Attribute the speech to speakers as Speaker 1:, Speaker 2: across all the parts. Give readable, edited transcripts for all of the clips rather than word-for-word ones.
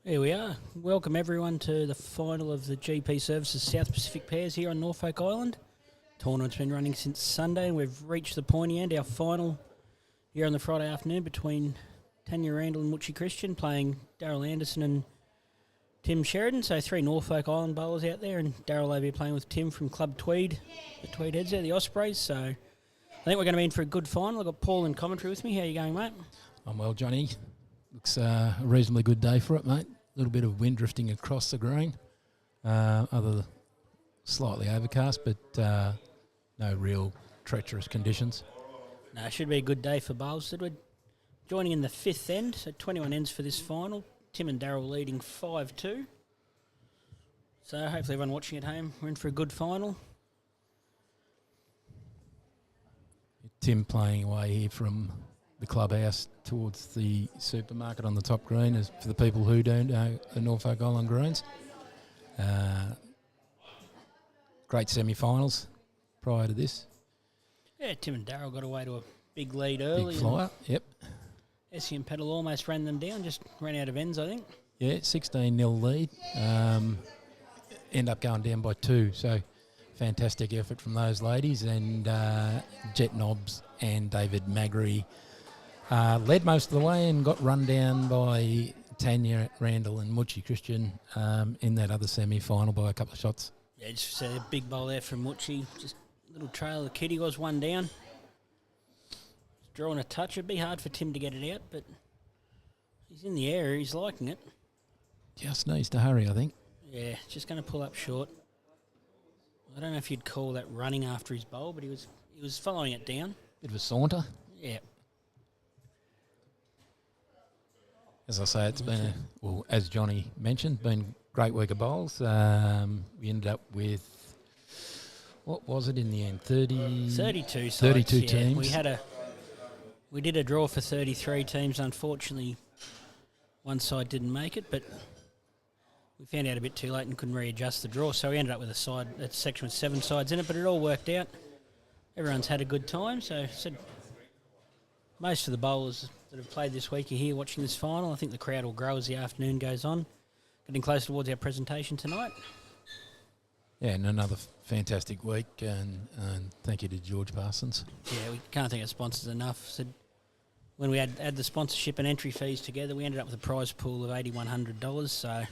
Speaker 1: Here we are. Welcome everyone to the final of the GP Services South Pacific Pairs here on Norfolk Island. Tournament's been running since Sunday and we've reached the pointy end, our final here on the Friday afternoon between Tanya Randall and Muchi Christian playing Daryl Anderson and Tim Sheridan. So three Norfolk Island bowlers out there, and Daryl will be playing with Tim from Club Tweed, the Tweed Heads there, the Ospreys. So I think we're going to be in for a good final. I've got Paul in commentary with me. How are you going, mate?
Speaker 2: I'm well, Johnny. Looks a reasonably good day for it, mate. A little bit of wind drifting across the green. Other slightly overcast, but no real treacherous conditions.
Speaker 1: No, it should be a good day for bowls. We're joining in the fifth end, so 21 ends for this final. Tim and Daryl leading 5-2. So hopefully everyone watching at home, we're in for a good final.
Speaker 2: Tim playing away here from the clubhouse towards the supermarket on the top green, as for the people who don't know the Norfolk Island greens. Great semi-finals prior to this.
Speaker 1: Yeah, Tim and Daryl got away to a big lead early.
Speaker 2: Big flyer, yep.
Speaker 1: Essie and Petal almost ran them down, just ran out of ends, I think.
Speaker 2: Yeah, 16-0 lead. End up going down by 2, so fantastic effort from those ladies. And Jet Nobbs and David Magri led most of the way and got run down by Tanya Randall and Muchi Christian in that other semi-final by a couple of shots.
Speaker 1: Yeah, just a big bowl there from Muchi. Just a little trail of kitty was one down. Drawing a touch. It'd be hard for Tim to get it out, but he's in the air. He's liking it.
Speaker 2: Just needs to hurry, I think.
Speaker 1: Yeah, just going to pull up short. I don't know if you'd call that running after his bowl, but he was following it down.
Speaker 2: Bit of a saunter.
Speaker 1: Yeah.
Speaker 2: As I say, it's been, as Johnny mentioned, been a great week of bowls. We ended up with, what was it in the end? 32 sides. 32
Speaker 1: yeah.
Speaker 2: teams.
Speaker 1: We did a draw for 33 teams. Unfortunately, one side didn't make it, but we found out a bit too late and couldn't readjust the draw, so we ended up with a section with 7 sides in it, but it all worked out. Everyone's had a good time, so most of the bowlers that have played this week are here watching this final. I think the crowd will grow as the afternoon goes on. Getting closer towards our presentation tonight.
Speaker 2: Yeah, and another fantastic week, and thank you to George Parsons.
Speaker 1: Yeah, we can't thank our sponsors enough. Said when we had the sponsorship and entry fees together, we ended up with a prize pool of $8,100, so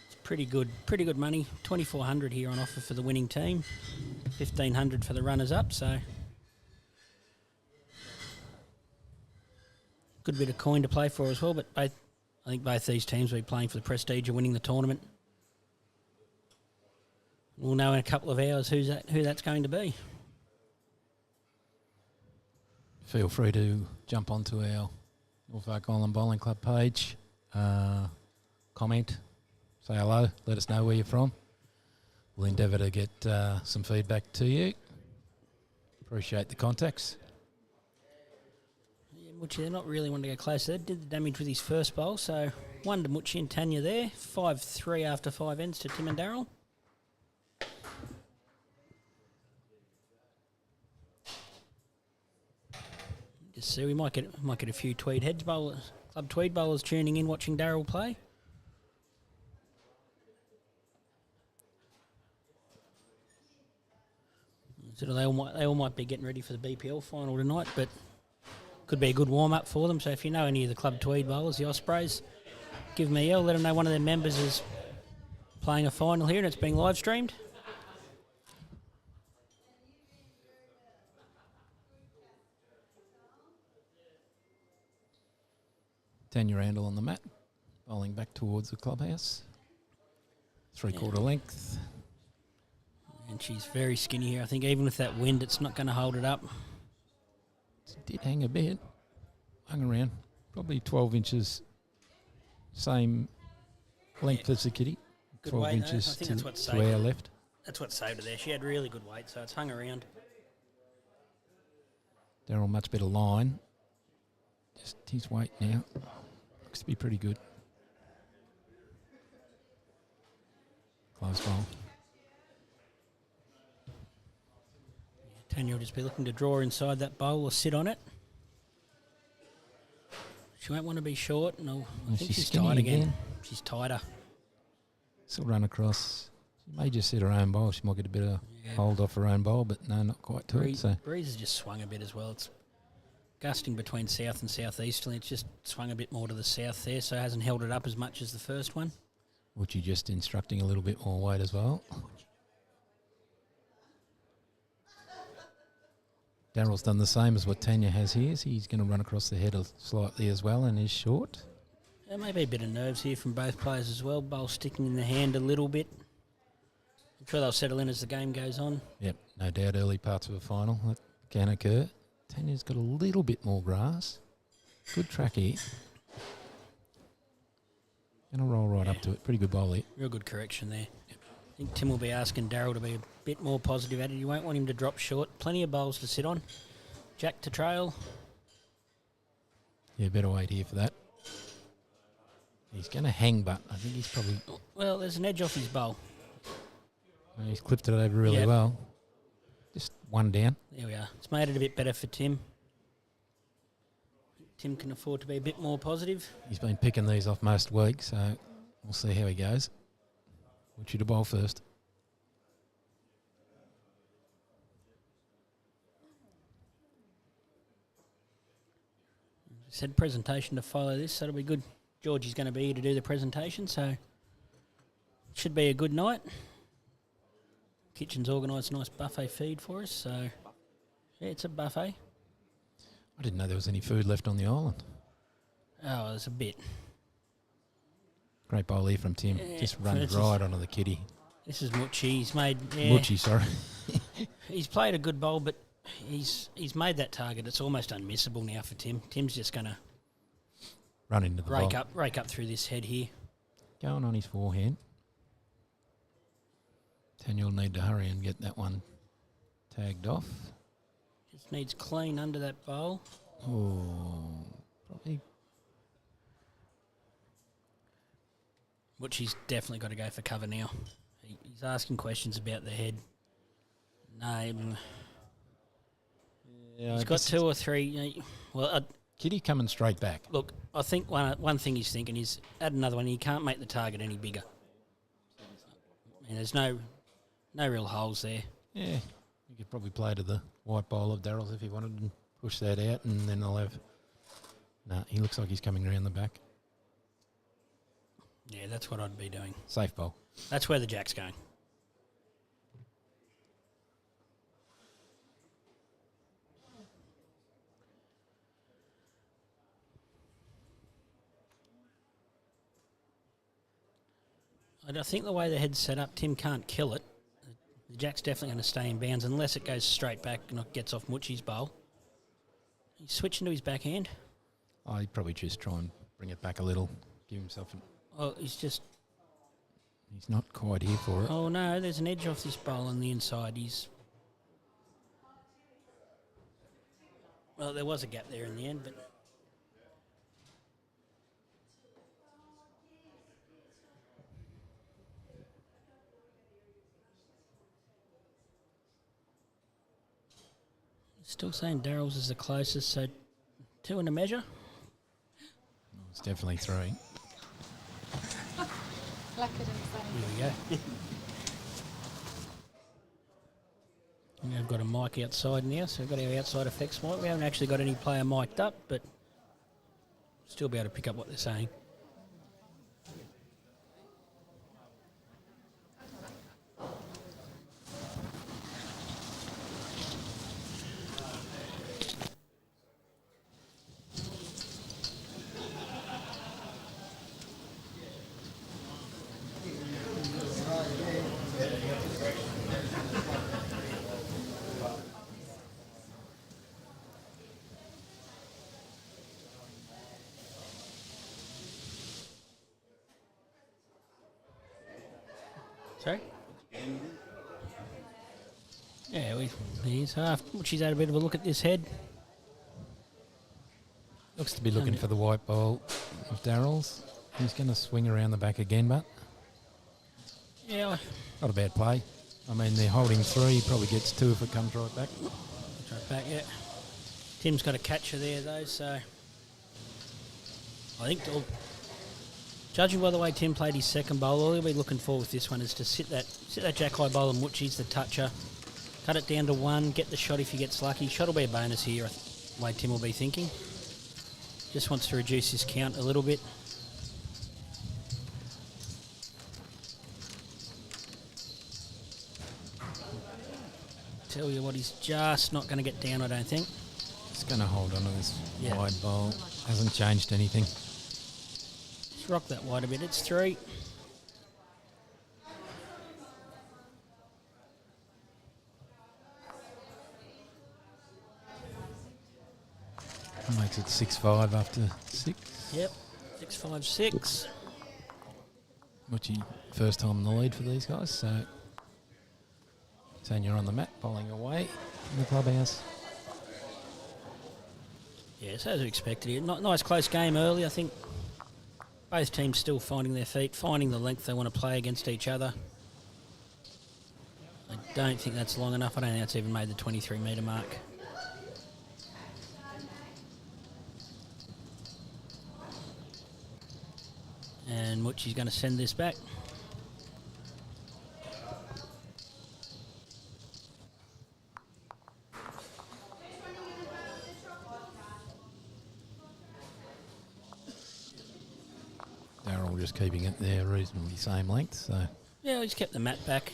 Speaker 1: it's pretty good money. $2,400 here on offer for the winning team, $1,500 for the runners-up, so good bit of coin to play for as well, but I think both these teams will be playing for the prestige of winning the tournament. We'll know in a couple of hours who that's going to be.
Speaker 2: Feel free to jump onto our Norfolk Island Bowling Club page, comment, say hello, let us know where you're from. We'll endeavour to get some feedback to you. Appreciate the contacts.
Speaker 1: Muchi, they're not really wanting to go close. They did the damage with his first bowl, so 1 to Muchi and Tanya there. 5-3 after 5 ends to Tim and Daryl. Just see, we might get a few Tweed Heads bowlers, Club Tweed bowlers tuning in, watching Daryl play. So they all might be getting ready for the BPL final tonight, but could be a good warm-up for them. So if you know any of the Club Tweed bowlers, the Ospreys, give them a yell. Let them know one of their members is playing a final here and it's being live-streamed.
Speaker 2: Tanya Randall on the mat, bowling back towards the clubhouse. 3/4 length.
Speaker 1: And she's very skinny here. I think even with that wind, it's not going to hold it up.
Speaker 2: It did hang a bit. Hung around. Probably 12 inches. Same length as the kitty.
Speaker 1: Good
Speaker 2: 12
Speaker 1: weight,
Speaker 2: inches
Speaker 1: I think that's what
Speaker 2: to
Speaker 1: saved
Speaker 2: our
Speaker 1: her.
Speaker 2: left.
Speaker 1: That's what saved her there. She had really good weight, so it's hung around.
Speaker 2: They're on much better line. Just his weight now. Looks to be pretty good. Close bowl.
Speaker 1: Tanya will just be looking to draw inside that bowl or sit on it. She won't want to be short. No, I think she's tight again. She's tighter.
Speaker 2: Still run across. She may just set her own bowl. She might get a bit of hold off her own bowl, but no, not quite to it. So
Speaker 1: Breeze has just swung a bit as well. It's gusting between south and southeasterly. It's just swung a bit more to the south there, so it hasn't held it up as much as the first one.
Speaker 2: Would you just instructing a little bit more weight as well? Daryl's done the same as what Tanya has here. So he's going to run across the head slightly as well and is short.
Speaker 1: There may be a bit of nerves here from both players as well. Bowl sticking in the hand a little bit. I'm sure they'll settle in as the game goes on.
Speaker 2: Yep, no doubt early parts of a final that can occur. Tanya's got a little bit more grass. Good track here. Going to roll right up to it. Pretty good bowl here.
Speaker 1: Real good correction there. Yep. I think Tim will be asking Daryl to be a bit more positive at it. You won't want him to drop short. Plenty of bowls to sit on. Jack to trail.
Speaker 2: Yeah, better wait here for that. He's going to hang, but I think he's probably...
Speaker 1: Well, there's an edge off his bowl.
Speaker 2: He's clipped it over really well. Just one down.
Speaker 1: There we are. It's made it a bit better for Tim. Tim can afford to be a bit more positive.
Speaker 2: He's been picking these off most weeks, so we'll see how he goes. Want you to bowl first.
Speaker 1: Said presentation to follow this, so it'll be good. Georgie's going to be here to do the presentation, so it should be a good night. Kitchen's organised a nice buffet feed for us, so yeah, it's a buffet.
Speaker 2: I didn't know there was any food left on the island.
Speaker 1: Oh, there's a bit.
Speaker 2: Great bowl here from Tim.
Speaker 1: Yeah,
Speaker 2: just runs right onto the kitty.
Speaker 1: This is Muchi. He's made... Yeah,
Speaker 2: Muchi, sorry.
Speaker 1: he's played a good bowl, but he's made that target. It's almost unmissable now for Tim. Tim's just going to
Speaker 2: run into the bowl.
Speaker 1: Rake up through this head here.
Speaker 2: Going on his forehand. Tanya will need to hurry and get that one tagged off.
Speaker 1: Just needs clean under that bowl.
Speaker 2: Oh, probably.
Speaker 1: Muchi's definitely got to go for cover now. He's asking questions about the head. No,
Speaker 2: yeah,
Speaker 1: he's got two or three.
Speaker 2: Kitty coming straight back.
Speaker 1: Look, I think one thing he's thinking is add another one. He can't make the target any bigger. And there's no real holes there.
Speaker 2: Yeah, you could probably play to the white bowl of Daryl's if he wanted and push that out, and then I'll have... No, he looks like he's coming around the back.
Speaker 1: Yeah, that's what I'd be doing.
Speaker 2: Safe bowl.
Speaker 1: That's where the jack's going. I think the way the head's set up, Tim can't kill it. The jack's definitely going to stay in bounds unless it goes straight back and gets off Muchi's bowl. He's switching to his backhand.
Speaker 2: Oh, he'd probably just try and bring it back a little, give himself an...
Speaker 1: Oh, he's
Speaker 2: not quite here for it.
Speaker 1: Oh, no, there's an edge off this bowl on the inside. Well, there was a gap there in the end, but... Still saying Daryl's is the closest, so 2 in a measure.
Speaker 2: It's definitely 3.
Speaker 1: Here we go. We've got a mic outside now, so we've got our outside effects mic. We haven't actually got any player mic'd up, but still be able to pick up what they're saying. Sorry? Yeah, he's half. She's had a bit of a look at this head.
Speaker 2: Looks to be looking for the white bowl of Daryl's. He's going to swing around the back again, but...
Speaker 1: Yeah.
Speaker 2: Not a bad play. I mean, they're holding 3. He probably gets 2 if it comes right back.
Speaker 1: Right back, yeah. Tim's got a catcher there, though, so... I think Judging by the way Tim played his second bowl, all he'll be looking for with this one is to sit that jack high bowl and Moochie's the toucher. Cut it down to 1, get the shot if he gets lucky. Shot will be a bonus here, the way Tim will be thinking. Just wants to reduce his count a little bit. Tell you what, he's just not going to get down, I don't think.
Speaker 2: It's going to hold on to this wide bowl. Hasn't changed anything.
Speaker 1: Just rock that wide a bit. It's 3.
Speaker 2: Makes it 6-5 after 6.
Speaker 1: Yep, 6-5-6.
Speaker 2: Muchie, first time in the lead for these guys, so Tanya on the mat, bowling away in the clubhouse.
Speaker 1: Yes, as we expected here. Nice close game early. I think both teams still finding their feet, finding the length they want to play against each other. I don't think that's long enough. I don't think that's even made the 23-metre mark. And Muchi's going to send this back.
Speaker 2: Darryl just keeping it there reasonably same length, so
Speaker 1: Yeah, he's kept the mat back.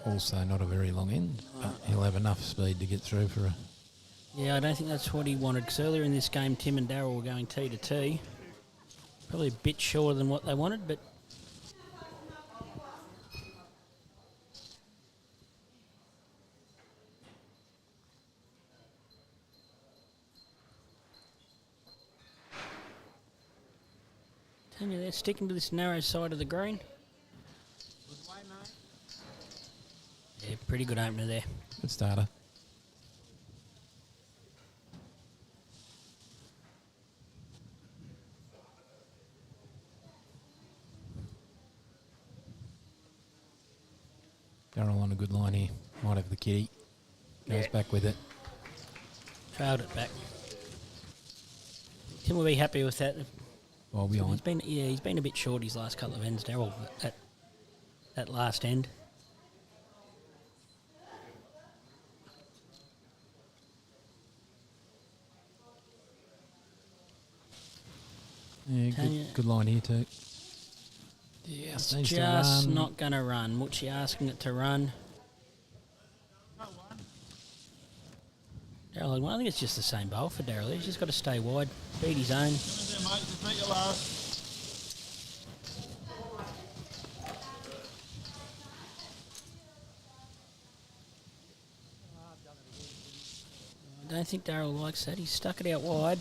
Speaker 2: also not a very long end, but he'll have enough speed to get through for a...
Speaker 1: Yeah, I don't think that's what he wanted, because earlier in this game, Tim and Darryl were going tee to tee. Probably a bit shorter than what they wanted, but... Tanya there, sticking to this narrow side of the green. Yeah, pretty good opener there.
Speaker 2: Good starter. Darryl on a good line here. Might have the kitty. Goes back with it.
Speaker 1: Trailed it back. Tim will be happy with that.
Speaker 2: Well behind.
Speaker 1: He's been a bit short his last couple of ends, Darryl, at that last end.
Speaker 2: Yeah, good line here too.
Speaker 1: Yeah, it's just not going to run. Muchi asking it to run. Darryl, I think it's just the same bowl for Darryl. He's just got to stay wide, beat his own. I don't think Darryl likes that. He's stuck it out wide.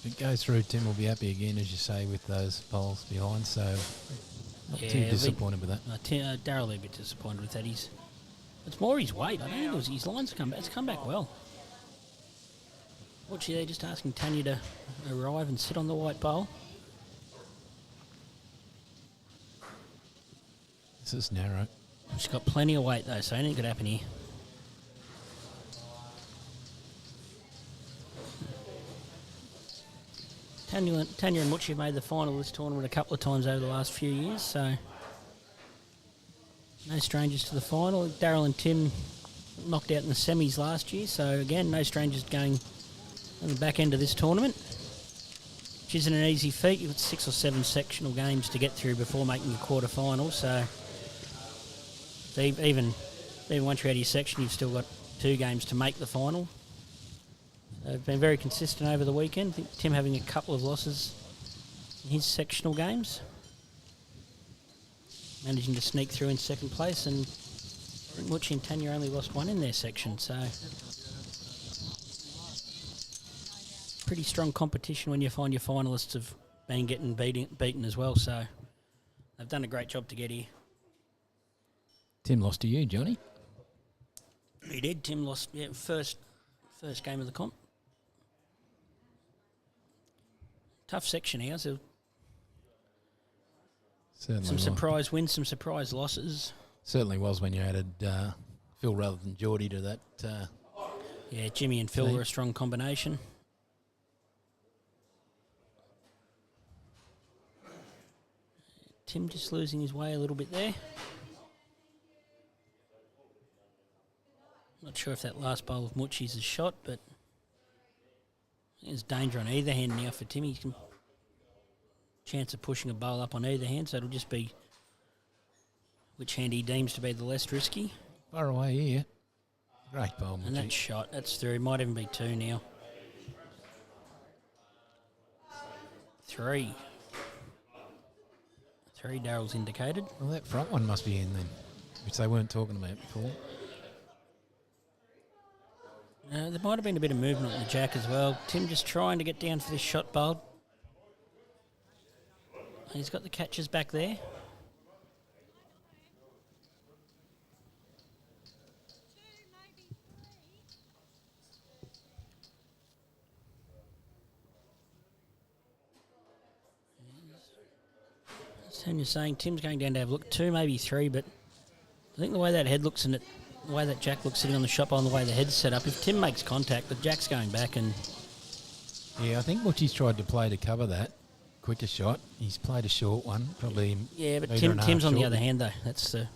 Speaker 2: If it goes through, Tim will be happy again, as you say, with those bowls behind, so not too disappointed with that.
Speaker 1: Darryl will be a bit disappointed with that. It's more his weight. I don't think it was his lines come back. It's come back well. Watch there, just asking Tanya to arrive and sit on the white bowl.
Speaker 2: This is narrow.
Speaker 1: She's got plenty of weight though, so anything could happen here. Tanya and Muchi have made the final of this tournament a couple of times over the last few years, so no strangers to the final. Darryl and Tim knocked out in the semis last year, so again, no strangers going on the back end of this tournament, which isn't an easy feat. You've got 6 or 7 sectional games to get through before making the quarter-final, so even once you're out of your section, you've still got 2 games to make the final. They've been very consistent over the weekend. I think Tim having a couple of losses in his sectional games, managing to sneak through in second place, and Muchi and Tanya only lost 1 in their section, so pretty strong competition when you find your finalists have been getting beaten as well, so they've done a great job to get here.
Speaker 2: Tim lost to you, Johnny.
Speaker 1: He did. Tim lost first game of the comp. Tough section here. So some surprise wins, some surprise losses.
Speaker 2: Certainly was when you added Phil rather than Geordie to that.
Speaker 1: Yeah, Jimmy and Phil were a strong combination. Tim just losing his way a little bit there. Not sure if that last bowl of Muchi's a shot, but there's danger on either hand now for Tim. He's chance of pushing a bowl up on either hand, so it'll just be which hand he deems to be the less risky.
Speaker 2: Far away here. Great bowl,
Speaker 1: And that shot, that's through. Might even be 2 now. 3. 3 Darryl's indicated.
Speaker 2: Well, that front one must be in then, which they weren't talking about before.
Speaker 1: There might have been a bit of movement on the jack as well. Tim just trying to get down for this shot bowl. He's got the catches back there. Tanya's saying Tim's going down to have a look. 2, maybe 3, but I think the way that head looks and the way that jack looks sitting on the shot bowl and the way the head's set up, if Tim makes contact, the jack's going back and...
Speaker 2: Yeah, I think Muchi's tried to play to cover that. Quicker shot. He's played a short one, probably.
Speaker 1: Yeah, but Tim's on the other hand, though. That's the...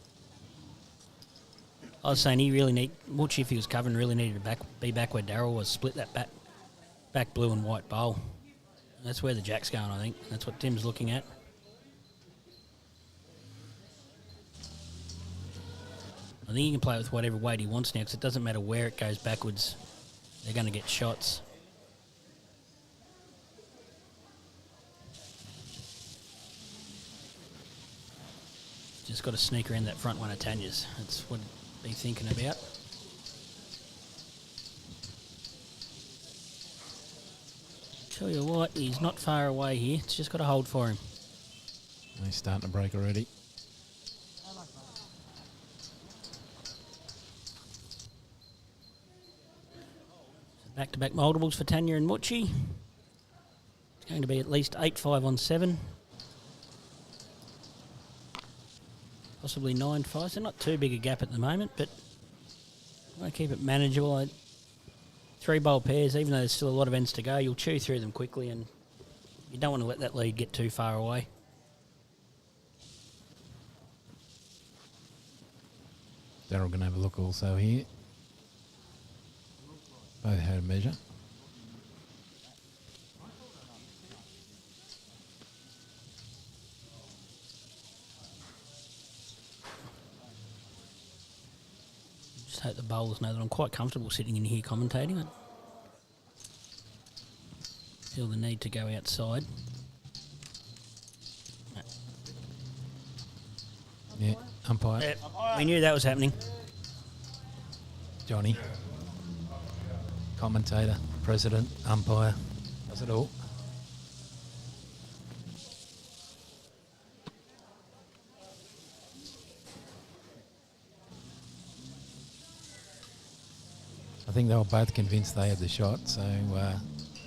Speaker 1: I was saying he really Muchi, if he was covering, really needed to be back where Darryl was, split that back blue and white bowl. That's where the jack's going, I think. That's what Tim's looking at. I think he can play with whatever weight he wants now, because it doesn't matter where it goes backwards. They're going to get shots. Just got to sneak around that front one of Tanya's. That's what I'd be thinking about. Tell you what, he's not far away here. It's just got to hold for him.
Speaker 2: He's starting to break already.
Speaker 1: Back-to-back multiples for Tanya and Muchi. It's going to be at least 8-5 on 7. Possibly 9-5. So not too big a gap at the moment, but I want to keep it manageable. 3 bowl pairs, even though there's still a lot of ends to go, you'll chew through them quickly, and you don't want to let that lead get too far away.
Speaker 2: Darryl going to have a look also here. Both had a measure.
Speaker 1: Just hope the bowlers know that I'm quite comfortable sitting in here commentating. I feel the need to go outside.
Speaker 2: Yeah, umpire.
Speaker 1: Yeah, we knew that was happening.
Speaker 2: Johnny. Commentator, president, umpire, does it all. I think they were both convinced they had the shot, so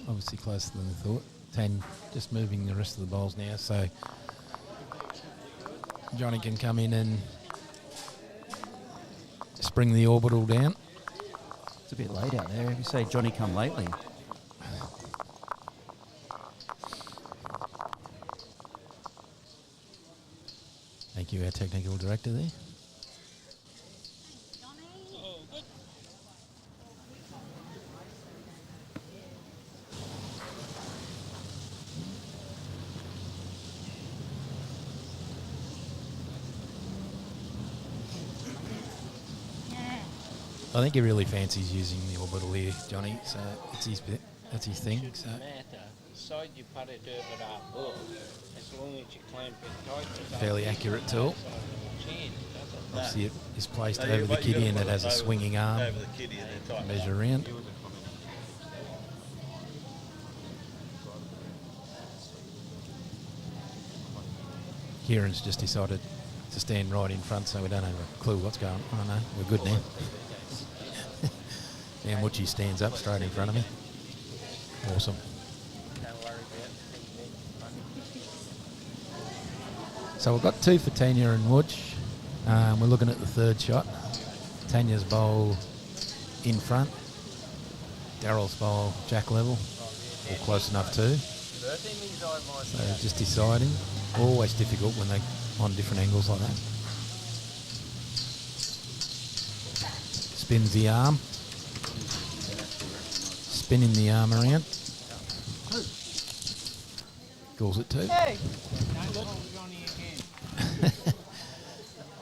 Speaker 2: obviously closer than they thought. 10 just moving the rest of the bowls now, so Johnny can come in and spring the orbital down.
Speaker 3: It's a bit late out there. If you say Johnny come lately.
Speaker 2: Thank you, our technical director there. I think he really fancies using the orbital here, Johnny, so it's his bit. That's his thing. So.
Speaker 4: Side you put it over our book, as long as you clamp it tight.
Speaker 2: Fairly accurate tool. Obviously it is placed over the kitty and it has a swinging arm.
Speaker 5: Over the kitty and then tighten
Speaker 2: Measure around. Kieran's just decided to stand right in front so we don't have a clue what's going on. Oh no, we're good now. And Muchi stands up straight in front of me. Awesome. So we've got 2 for Tanya and Much. We're looking at the third shot. Tanya's bowl in front. Darryl's bowl jack level, or close enough too. So just deciding. Always difficult when they're on different angles like that. Spins the arm. Spinning the arm around. Calls it two.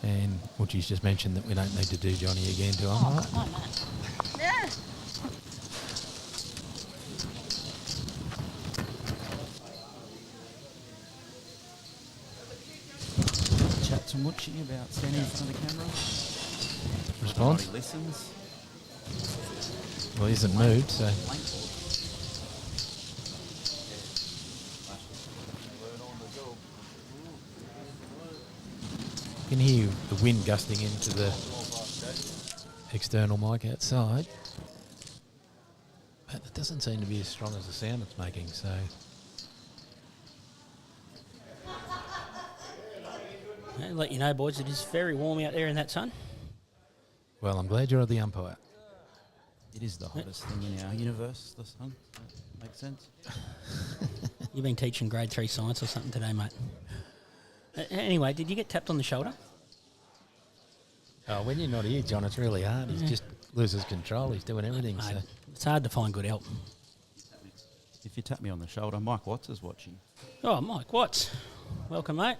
Speaker 2: And Butchie's just mentioned that we don't need to do Johnny again to him. Right?
Speaker 5: Come on, man. Yeah.
Speaker 3: Chat to Muchi about standing in front of the camera.
Speaker 2: Response?
Speaker 3: Nobody listens.
Speaker 2: Well, he hasn't moved, so you can hear the wind gusting into the external mic outside. But it doesn't seem to be as strong as the sound it's making, so
Speaker 1: I'll let you know, boys, it is very warm out there in that sun.
Speaker 2: well, I'm glad you're the umpire.
Speaker 3: It is the hottest thing in our universe, the sun. That makes sense.
Speaker 1: You've been teaching grade 3 science or something today, mate. Anyway, did you get tapped on the shoulder?
Speaker 2: Oh, when you're not here, John, it's really hard. He just loses control. He's doing everything. So
Speaker 1: Mate, it's hard to find good help.
Speaker 3: If you tap me on the shoulder, Mike Watts is watching.
Speaker 1: Oh, Mike Watts. Welcome, mate.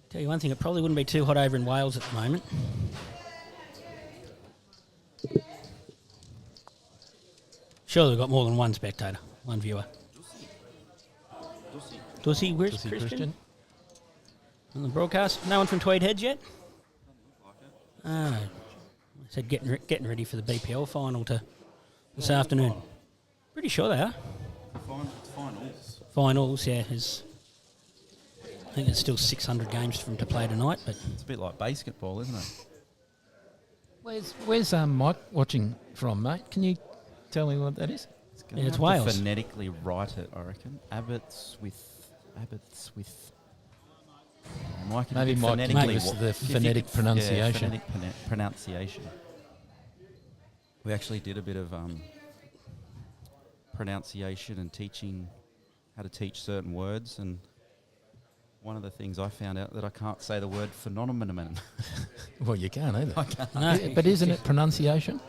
Speaker 1: Tell you one thing, it probably wouldn't be too hot over in Wales at the moment. Surely we've got more than one spectator, one viewer. Dussy, where's
Speaker 2: Pussy
Speaker 1: Christian? On the broadcast? No one from Tweed Heads yet? Ah, I said getting ready for the BPL final this afternoon. Pretty sure they are.
Speaker 3: Finals.
Speaker 1: Finals, yeah. I think there's still 600 games for them to play tonight, but
Speaker 3: It's a bit like basketball, isn't it?
Speaker 2: where's Mike watching from, mate? Can you tell me what that is?
Speaker 3: Gonna
Speaker 1: Yeah, it's
Speaker 3: have to
Speaker 1: Wales.
Speaker 3: phonetically write it, I reckon. Abbots with. Mike,
Speaker 2: Maybe
Speaker 3: you could
Speaker 2: Mike can
Speaker 3: phonetically
Speaker 2: give us
Speaker 3: wa-
Speaker 2: the
Speaker 3: if you
Speaker 2: phonetic
Speaker 3: could-
Speaker 2: pronunciation.
Speaker 3: Yeah, phonetic pronunciation. We actually did a bit of pronunciation and teaching how to teach certain words, and one of the things I found out that I can't say the word phenomenon.
Speaker 2: Well, you can't either.
Speaker 1: no.
Speaker 2: Yeah, but isn't it pronunciation?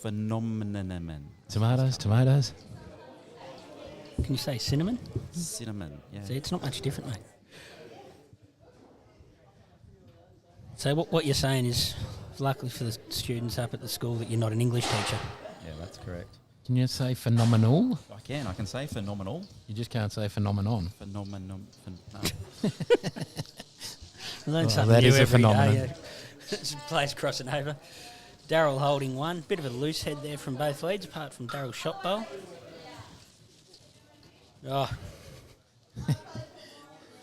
Speaker 3: Phenomenon.
Speaker 2: Tomatoes.
Speaker 1: Can you say cinnamon?
Speaker 3: Cinnamon. Yeah.
Speaker 1: See, it's not much different, mate. So what you're saying is, luckily for the students up at the school, that you're not an English teacher.
Speaker 3: Yeah, that's correct.
Speaker 2: Can you say phenomenal?
Speaker 3: I can say phenomenal.
Speaker 2: You just can't say phenomenon.
Speaker 3: Phenomenon. No.
Speaker 1: I learn
Speaker 2: Oh,
Speaker 1: something
Speaker 2: that
Speaker 1: new
Speaker 2: is a
Speaker 1: every day,
Speaker 2: phenomenon.
Speaker 1: Some players crossing over. Daryl holding one. Bit of a loose head there from both leads, apart from Daryl's shot bowl. Oh.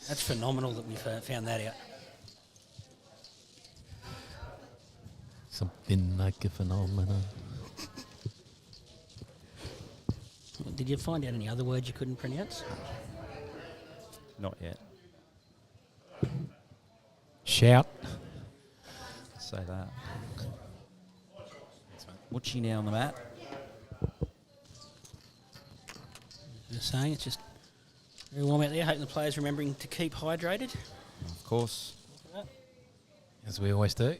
Speaker 1: That's phenomenal that we've found that out.
Speaker 2: Something like a phenomenon.
Speaker 1: Did you find out any other words you couldn't pronounce?
Speaker 3: Not yet.
Speaker 2: Shout.
Speaker 3: Say that. What's now on the mat?
Speaker 1: Just saying, it's just very warm out there. Hoping the players remembering to keep hydrated.
Speaker 3: Of course.
Speaker 2: As we always do.
Speaker 1: I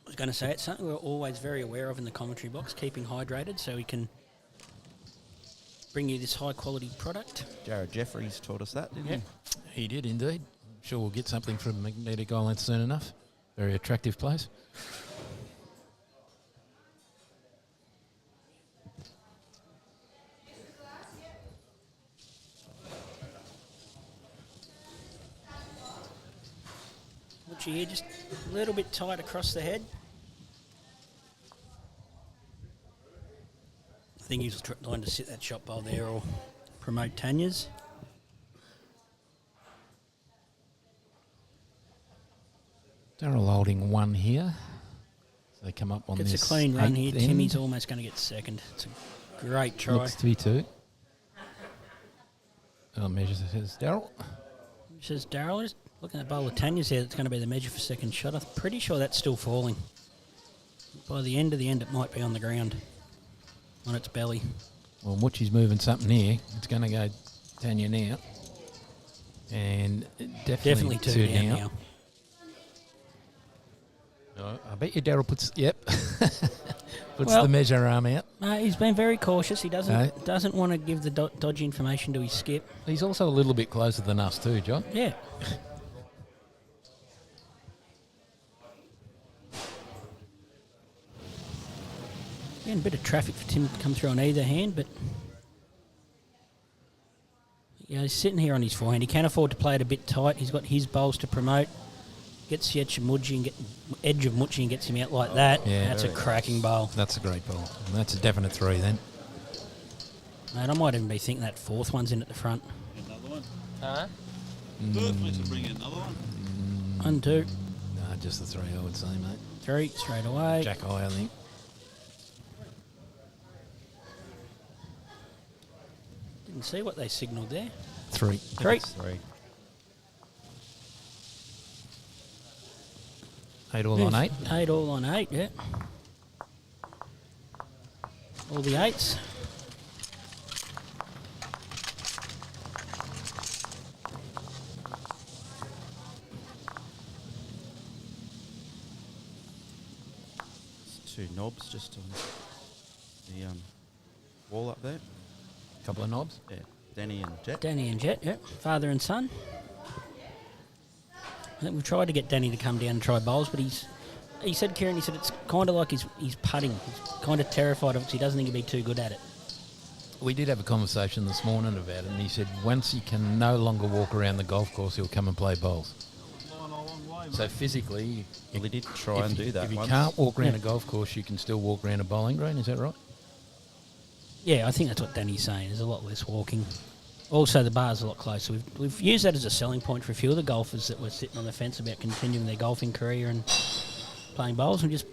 Speaker 1: was going to say it's something we're always very aware of in the commentary box, keeping hydrated so we can bring you this high quality product.
Speaker 3: Jared Jeffries taught us that, didn't
Speaker 1: Yeah.
Speaker 3: he?
Speaker 2: He did indeed. I'm sure we'll get something from Magnetic Island soon enough. Very attractive place.
Speaker 1: What you hear, just a little bit tight across the head. I think he's trying to sit that shot bowl there or promote Tanya's.
Speaker 2: Daryl holding one here. So they come up on
Speaker 1: Gets
Speaker 2: this
Speaker 1: a clean run here.
Speaker 2: eighth
Speaker 1: Timmy's
Speaker 2: end.
Speaker 1: almost going to get second. It's a great try.
Speaker 2: Looks to be two. Measures it as Daryl.
Speaker 1: Says Daryl, just looking at that bowl of Tanya's there, that's going to be the measure for second shot. I'm pretty sure that's still falling. By the end, it might be on the ground, on its belly.
Speaker 2: Well, Muchi's moving something here. It's going to go Tanya now. And definitely
Speaker 1: two down now.
Speaker 2: Oh, I bet you Daryl puts
Speaker 1: Well,
Speaker 2: the measure arm out.
Speaker 1: He's been very cautious. He doesn't want to give the dodgy information to his skip.
Speaker 2: He's also a little bit closer than us too, John.
Speaker 1: Yeah. A bit of traffic for Tim to come through on either hand, but he's sitting here on his forehand. He can afford to play it a bit tight. He's got his bowls to promote. Gets the edge of Muchi and gets him out like that.
Speaker 2: Yeah,
Speaker 1: that's a cracking bowl.
Speaker 2: That's a great bowl. And that's a definite 3 then.
Speaker 1: Mate, I might even be thinking that 4th one's in at the front.
Speaker 5: Another one.
Speaker 4: Huh?
Speaker 5: Perth wants to bring in another one.
Speaker 1: 1, 2.
Speaker 2: No, just the 3, I would say, mate.
Speaker 1: 3 straight away.
Speaker 2: Jack high, I think.
Speaker 1: Didn't see what they signalled there.
Speaker 2: 3.
Speaker 1: 3.
Speaker 3: 3.
Speaker 2: 8 all on 8.
Speaker 1: 8 all on 8, yeah. All the 8s.
Speaker 3: Two knobs just on the wall up there.
Speaker 2: Couple of knobs.
Speaker 3: Yeah, Danny and Jet.
Speaker 1: Danny and Jet, yeah. Father and son. I think we've tried to get Danny to come down and try bowls, but he said, Kieran, it's kind of like he's putting. He's kind of terrified of it, so he doesn't think he'd be too good at it.
Speaker 2: We did have a conversation this morning about it, and he said once he can no longer walk around the golf course, he'll come and play bowls. So physically,
Speaker 3: Well, he did try and do that
Speaker 2: if you
Speaker 3: once.
Speaker 2: can't walk around a golf course, you can still walk around a bowling green. Is that right?
Speaker 1: Yeah, I think that's what Danny's saying. There's a lot less walking. Also, the bar's a lot closer. We've used that as a selling point for a few of the golfers that were sitting on the fence about continuing their golfing career and playing bowls. We just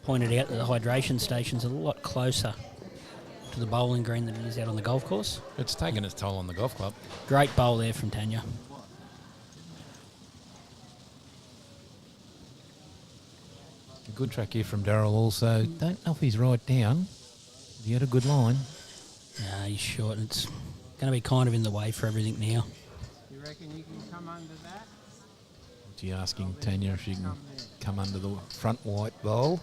Speaker 1: pointed out that the hydration station's a lot closer to the bowling green than it is out on the golf course.
Speaker 2: It's taken its toll on the golf club.
Speaker 1: Great bowl there from Tanya.
Speaker 2: A good track here from Daryl also. Don't know if he's right down. He had a good line.
Speaker 1: Nah, he's short. It's going to be kind of in the way for everything now.
Speaker 4: You reckon you can come under that?
Speaker 2: What's he asking Tanya if she can come under the front white bowl?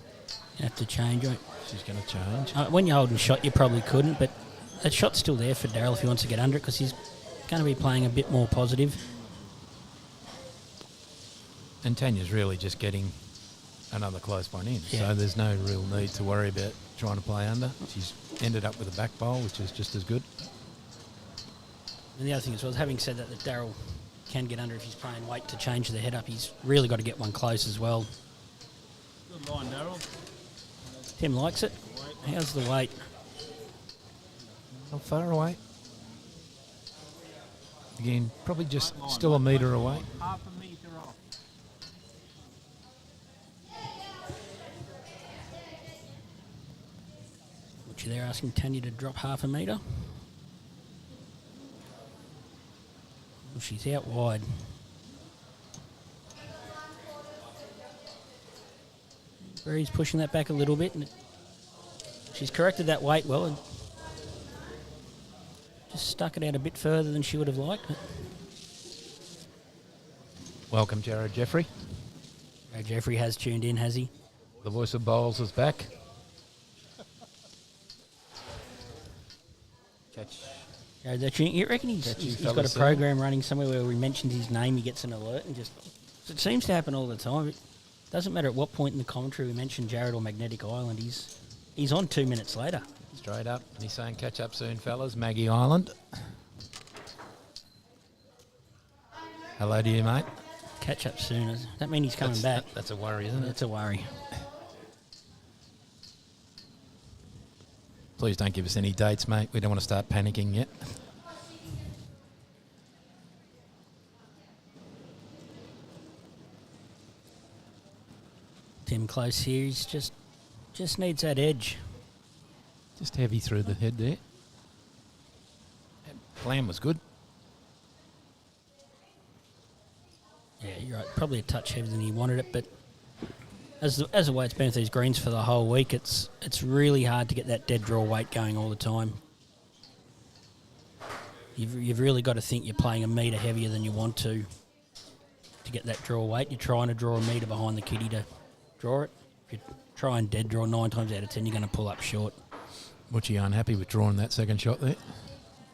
Speaker 1: You have to change it.
Speaker 2: She's going to change.
Speaker 1: When you're holding shot, you probably couldn't, but that shot's still there for Daryl if he wants to get under it because he's going to be playing a bit more positive.
Speaker 2: And Tanya's really just getting another close one in.
Speaker 1: Yeah.
Speaker 2: So there's no real need to worry about trying to play under. She's ended up with a back bowl, which is just as good.
Speaker 1: And the other thing as well, having said that Daryl can get under if he's playing weight to change the head up, he's really got to get one close as well.
Speaker 5: Good line, Daryl.
Speaker 1: Tim likes it. How's the weight?
Speaker 2: Not far away. Again, probably just still a metre away.
Speaker 4: Half a metre off.
Speaker 1: Which they're asking Tanya to drop half a metre. Well, she's out wide. Bree's pushing that back a little bit, and she's corrected that weight well and just stuck it out a bit further than she would have liked. But
Speaker 2: Welcome, Jared Jeffrey.
Speaker 1: Jeffrey has tuned in, has he?
Speaker 2: The voice of bowls is back.
Speaker 1: You reckon he's got a program running somewhere where we mentioned his name, he gets an alert, and just it seems to happen all the time. It doesn't matter at what point in the commentary we mention Jared or Magnetic Island, he's on 2 minutes later.
Speaker 2: Straight up. He's saying catch up soon, fellas. Maggie Island. Hello to you, mate.
Speaker 1: Catch up soon. Does that mean he's coming back?
Speaker 2: That's a worry, isn't it?
Speaker 1: That's a worry.
Speaker 2: Please don't give us any dates, mate. We don't want to start panicking yet.
Speaker 1: Tim close here. He's just needs that edge.
Speaker 2: Just heavy through the head there. Plan was good.
Speaker 1: Yeah, you're right. Probably a touch heavier than he wanted it, but as the way it's been with these greens for the whole week, it's really hard to get that dead draw weight going all the time. You've really got to think you're playing a metre heavier than you want to get that draw weight. You're trying to draw a metre behind the kitty to draw it. If you try and dead draw 9 times out of 10, you're going to pull up short.
Speaker 2: Was you unhappy with drawing that second shot there?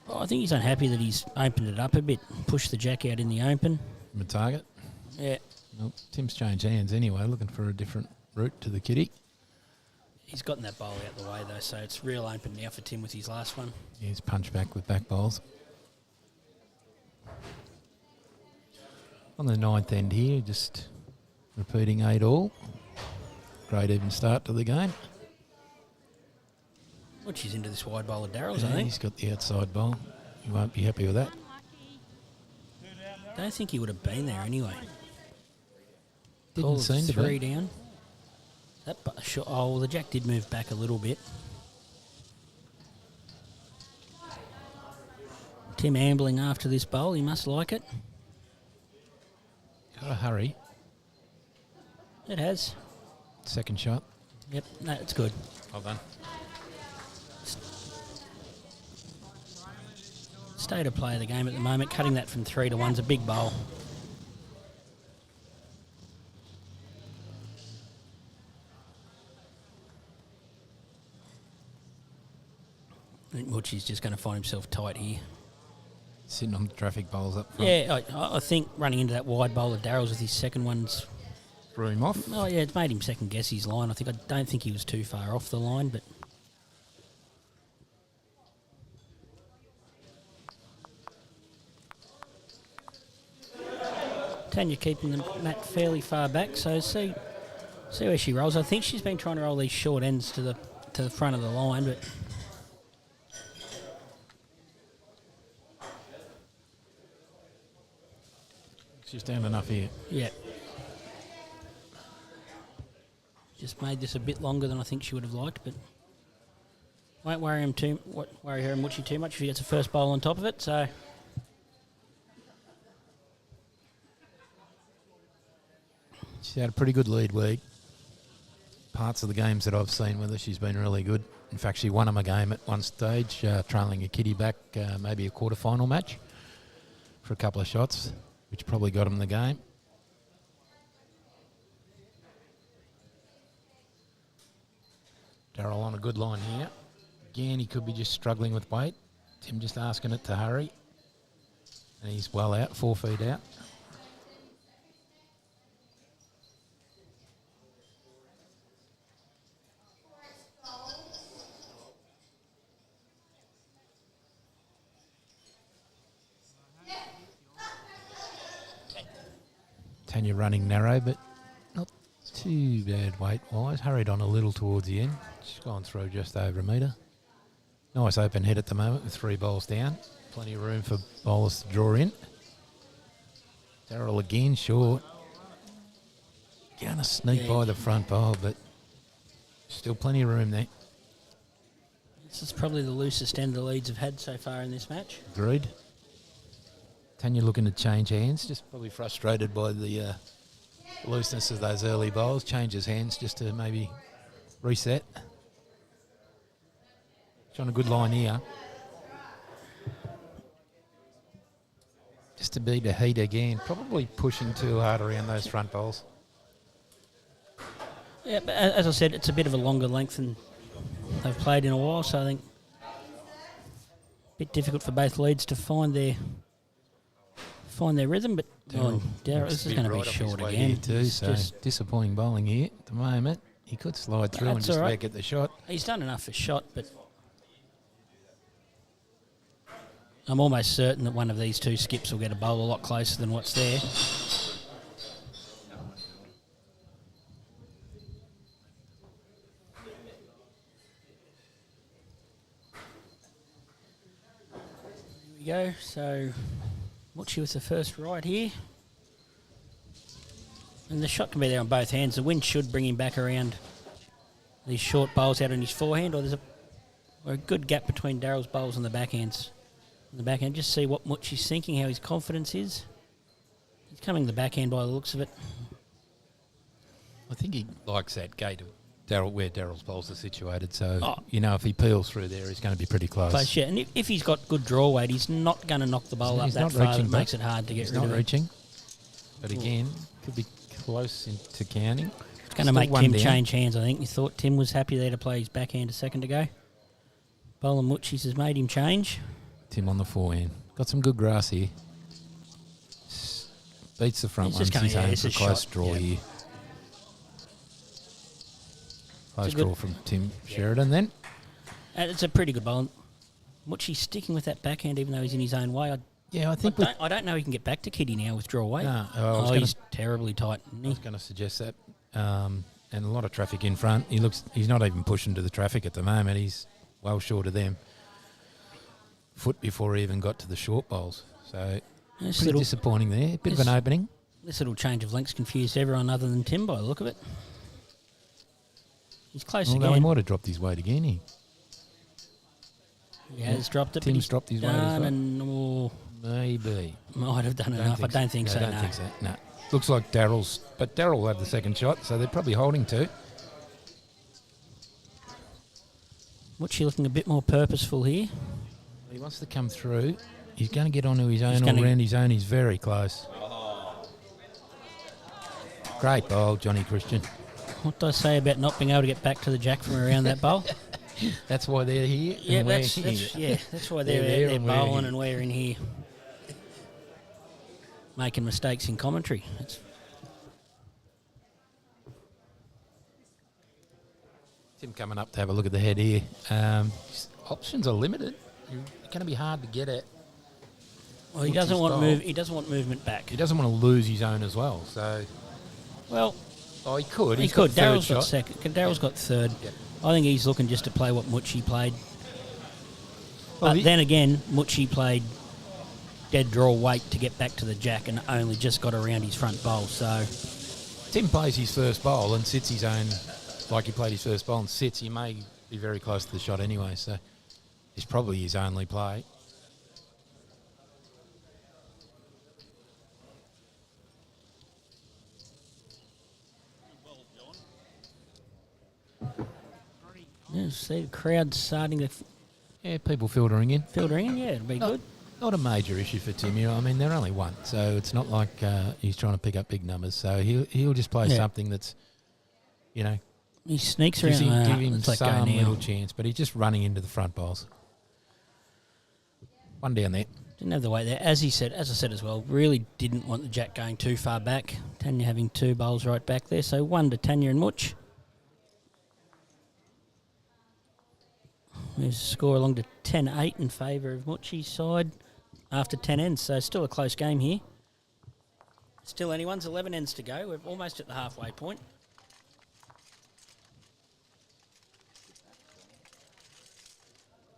Speaker 1: Well, I think he's unhappy that he's opened it up a bit, pushed the jack out in the open.
Speaker 2: From a target?
Speaker 1: Yeah.
Speaker 2: Well, Tim's changed hands anyway, looking for a different route to the kitty.
Speaker 1: He's gotten that bowl out the way, though, so it's real open now for Tim with his last one.
Speaker 2: He's punched back with back bowls. On the 9th end here, just repeating 8 all. Great even start to the game.
Speaker 1: Well, she's into this wide bowl of Darrell's, I
Speaker 2: Yeah,
Speaker 1: think.
Speaker 2: he's got the outside bowl. He won't be happy with that.
Speaker 1: Don't think he would have been there anyway.
Speaker 2: Didn't
Speaker 1: Call of
Speaker 2: seem to
Speaker 1: 3
Speaker 2: be.
Speaker 1: down. Well, the jack did move back a little bit. Tim ambling after this bowl. He must like it.
Speaker 2: Got to hurry.
Speaker 1: It has.
Speaker 2: Second shot.
Speaker 1: Yep, no, it's good.
Speaker 2: Well done.
Speaker 1: State of play of the game at the moment. Cutting that from 3 to 1's a big bowl. I think Muchi's just going to find himself tight here.
Speaker 2: Sitting on the traffic bowls up front.
Speaker 1: Yeah, I think running into that wide bowl of Darrell's with his second one's...
Speaker 2: Threw him off.
Speaker 1: Oh, yeah, it's made him second guess his line. I don't think he was too far off the line, but... Tanya keeping the mat fairly far back, so see where she rolls. I think she's been trying to roll these short ends to the front of the line, but...
Speaker 2: She's down enough here.
Speaker 1: Yeah. Just made this a bit longer than I think she would have liked, but won't worry her and Muchi too much if she gets a first bowl on top of it. So
Speaker 2: She's had a pretty good lead week. Parts of the games that I've seen with her, she's been really good. In fact, she won them a game at one stage, trailing a kitty back, maybe a quarter-final match for a couple of shots, which probably got them the game. Darrell on a good line here. Again, he could be just struggling with weight. Tim just asking it to hurry. And he's well out, 4 feet out. Tanya running narrow, but not too bad weight-wise. Hurried on a little towards the end. She's gone through just over a metre. Nice open head at the moment with 3 bowls down. Plenty of room for bowlers to draw in. Darrell again short. Going to sneak by the front bowl, but still plenty of room there.
Speaker 1: this is probably the loosest end the leads have had so far in this match.
Speaker 2: Agreed. Tanya looking to change hands, just probably frustrated by the looseness of those early bowls. Changes hands just to maybe reset. She's on a good line here. Just to beat the heat again. Probably pushing too hard around those front bowls.
Speaker 1: Yeah, but as I said, it's a bit of a longer length than they've played in a while, so I think a bit difficult for both leads to find their rhythm. But Darrell, this is going to be short again.
Speaker 2: Too, so just disappointing bowling here at the moment. He could slide through and
Speaker 1: That's
Speaker 2: just
Speaker 1: all right.
Speaker 2: about get the shot.
Speaker 1: He's done enough for shot, but I'm almost certain that one of these two skips will get a bowl a lot closer than what's there. Here we go. So, Muchi with the first right here. And the shot can be there on both hands. The wind should bring him back around these short bowls out on his forehand, or there's a good gap between Darrell's bowls and the backhands. On the backhand, just see what Muchi's thinking, how his confidence is. He's coming the backhand by the looks of it.
Speaker 2: I think he likes that gate of where Daryl's bowls are situated. So,
Speaker 1: Oh.
Speaker 2: if he peels through there, he's going to be pretty close.
Speaker 1: Close, yeah. And if he's got good draw weight, he's not going to knock the bowl up
Speaker 2: He's
Speaker 1: that
Speaker 2: not
Speaker 1: far.
Speaker 2: reaching
Speaker 1: That
Speaker 2: back.
Speaker 1: makes it hard to get
Speaker 2: He's
Speaker 1: rid
Speaker 2: not
Speaker 1: of him.
Speaker 2: reaching. But again, could be close into counting.
Speaker 1: It's going to make Tim change hands, I think. You thought Tim was happy there to play his backhand a second ago. Bowler Muchis has made him change.
Speaker 2: Tim on the forehand. Got some good grass here. Beats the front
Speaker 1: It's
Speaker 2: ones.
Speaker 1: just coming-
Speaker 2: He's
Speaker 1: yeah,
Speaker 2: home
Speaker 1: it's
Speaker 2: for a
Speaker 1: a
Speaker 2: close
Speaker 1: shot,
Speaker 2: draw
Speaker 1: yeah.
Speaker 2: here. Close
Speaker 1: It's a good-
Speaker 2: draw from Tim Sheridan then.
Speaker 1: It's a pretty good bowl. Muchie's sticking with that backhand even though he's in his own way.
Speaker 2: Yeah, I think with
Speaker 1: I don't know he can get back to Kitty now with draw weight.
Speaker 2: No, I was
Speaker 1: he's terribly tight, isn't he?
Speaker 2: going to suggest that. And a lot of traffic in front. He's not even pushing to the traffic at the moment. He's well short of them. Foot before he even got to the short bowls. So
Speaker 1: This
Speaker 2: pretty
Speaker 1: little,
Speaker 2: disappointing there. Bit of
Speaker 1: this-
Speaker 2: an opening.
Speaker 1: this little change of lengths confused everyone other than Tim by the look of it. He's close
Speaker 2: Although he
Speaker 1: again.
Speaker 2: might have dropped his weight again here.
Speaker 1: He has dropped it. but
Speaker 2: Tim's
Speaker 1: he's
Speaker 2: dropped his weight as
Speaker 1: done
Speaker 2: well.
Speaker 1: and
Speaker 2: Maybe.
Speaker 1: might have done enough. I don't think so.
Speaker 2: I don't think so. No. Looks like Daryl's, but Daryl will have the second shot, so they're probably holding to.
Speaker 1: Muchie looking a bit more purposeful here.
Speaker 2: He wants to come through. He's going to get onto his own
Speaker 1: gonna-
Speaker 2: or around his own. He's very close. Great bowl, Johnny Christian.
Speaker 1: What did I say about not being able to get back to the jack from around that bowl?
Speaker 2: That's why they're here.
Speaker 1: Yeah,
Speaker 2: and we're
Speaker 1: that's
Speaker 2: here.
Speaker 1: why
Speaker 2: They're
Speaker 1: they're
Speaker 2: there
Speaker 1: they're
Speaker 2: and we're
Speaker 1: bowling
Speaker 2: here.
Speaker 1: and we're in here making mistakes in commentary.
Speaker 2: Tim coming up to have a look at the head here. His options are limited. You're going to be hard to get at.
Speaker 1: Well, he
Speaker 2: Muchie's
Speaker 1: doesn't want
Speaker 2: style.
Speaker 1: He doesn't want movement back.
Speaker 2: He doesn't want to lose his own as well. So,
Speaker 1: Well,
Speaker 2: he could.
Speaker 1: he
Speaker 2: He's
Speaker 1: could.
Speaker 2: got third
Speaker 1: Daryl's got
Speaker 2: shot.
Speaker 1: second. Daryl's got third.
Speaker 2: Yep.
Speaker 1: I think he's looking just to play what Muchie played.
Speaker 2: Well,
Speaker 1: But then again, Muchie played dead draw weight to get back to the jack and only just got around his front bowl. So
Speaker 2: Tim plays his first bowl and sits his own, like he played his first bowl and sits. He may be very close to the shot anyway, so it's probably his only play.
Speaker 1: yeah, see the crowd starting to
Speaker 2: Yeah, people filtering in.
Speaker 1: filtering in. Yeah, it'll be good.
Speaker 2: Not a major issue for Tim. I mean, they're only one, so it's not like he's trying to pick up big numbers. So he'll just play
Speaker 1: Yeah.
Speaker 2: something that's,
Speaker 1: He sneaks
Speaker 2: gives
Speaker 1: around.
Speaker 2: him, give him
Speaker 1: let's let go
Speaker 2: some
Speaker 1: now.
Speaker 2: little chance. But he's just running into the front bowls. One down there.
Speaker 1: Didn't have the weight there. As I said as well, really didn't want the jack going too far back. Tanya having two bowls right back there. So one to Tanya and Much. There's a score along to 10-8 in favour of Muchie's side after 10 ends. So still a close game here. Still anyone's 11 ends to go. We're almost at the halfway point.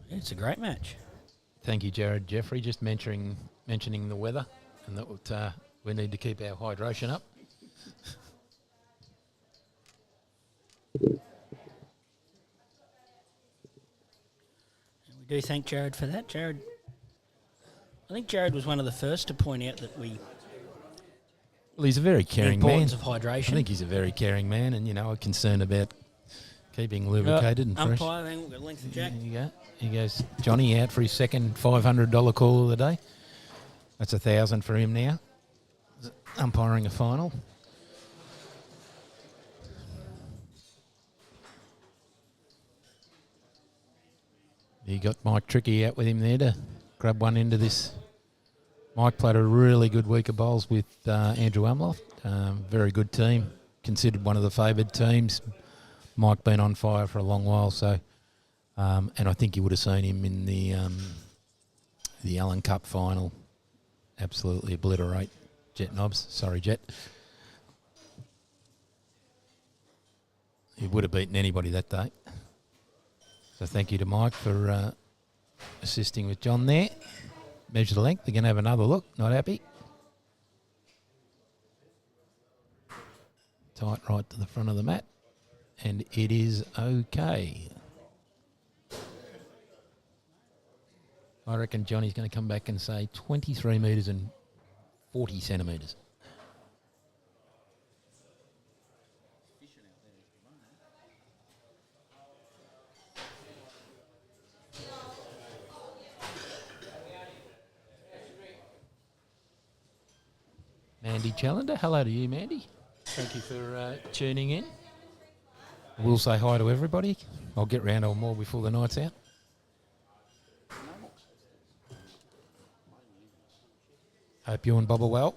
Speaker 1: Yeah, it's a great match.
Speaker 2: Thank you, Jared Jeffrey. Just mentioning the weather and that we need to keep our hydration up.
Speaker 1: We do thank Jared for that. I think Jared was one of the first to point out that
Speaker 2: Well, he's a very
Speaker 1: the
Speaker 2: caring man.
Speaker 1: importance of hydration.
Speaker 2: I think he's a very caring man, and a concern about keeping lubricated and fresh.
Speaker 1: Umpire, hang on, we've got a length of jack.
Speaker 2: There you go. He goes, Johnny out for his second $500 call of the day. That's $1,000 for him now. Umpiring a final. He got Mike Tricky out with him there to grab one into this. Mike played a really good week of bowls with Andrew Umloft. Very good team. Considered one of the favoured teams. Mike been on fire for a long while, so and I think you would have seen him in the Allen Cup final. Absolutely obliterate Jet Knobs. Sorry, Jet. He would have beaten anybody that day. So thank you to Mike for assisting with John there. Measure the length. They're going to have another look. Not happy. Tight right to the front of the mat. And it is okay. I reckon Johnny's going to come back and say 23 metres and 40 centimetres. Mandy Challenger. Hello to you, Mandy. Thank you for tuning in. We'll say hi to everybody. I'll get round to them more before the night's out. Hope you and Bob are well.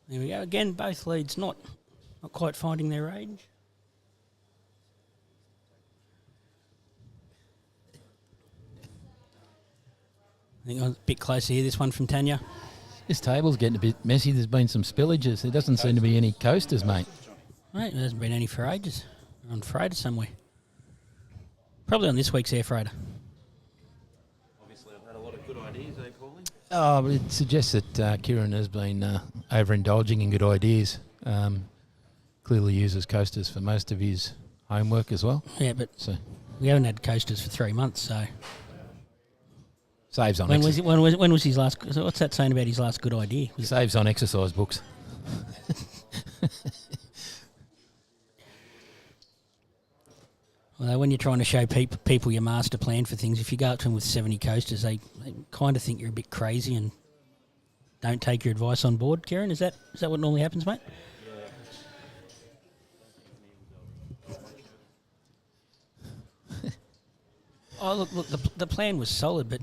Speaker 1: There we go. Again, both leads not quite finding their range. I think I'm a bit closer here. This one from Tanya.
Speaker 2: This table's getting a bit messy. There's been some spillages. There doesn't seem to be any coasters, mate.
Speaker 1: Right, there hasn't been any for ages. They're on freighter somewhere. Probably on this week's air freighter.
Speaker 3: Obviously, I've had a lot of good ideas, Paulie?
Speaker 2: Oh, but it suggests that Kieran has been overindulging in good ideas. Clearly uses coasters for most of his homework as well.
Speaker 1: Yeah, but
Speaker 2: So
Speaker 1: we haven't had coasters for 3 months, so...
Speaker 2: saves on
Speaker 1: When was his last... What's that saying about his last good idea?
Speaker 2: saves on exercise books.
Speaker 1: Well, when you're trying to show people your master plan for things, if you go up to them with 70 coasters, they kind of think you're a bit crazy and don't take your advice on board. Kieran, is that what normally happens, mate? Oh, look, the plan was solid, but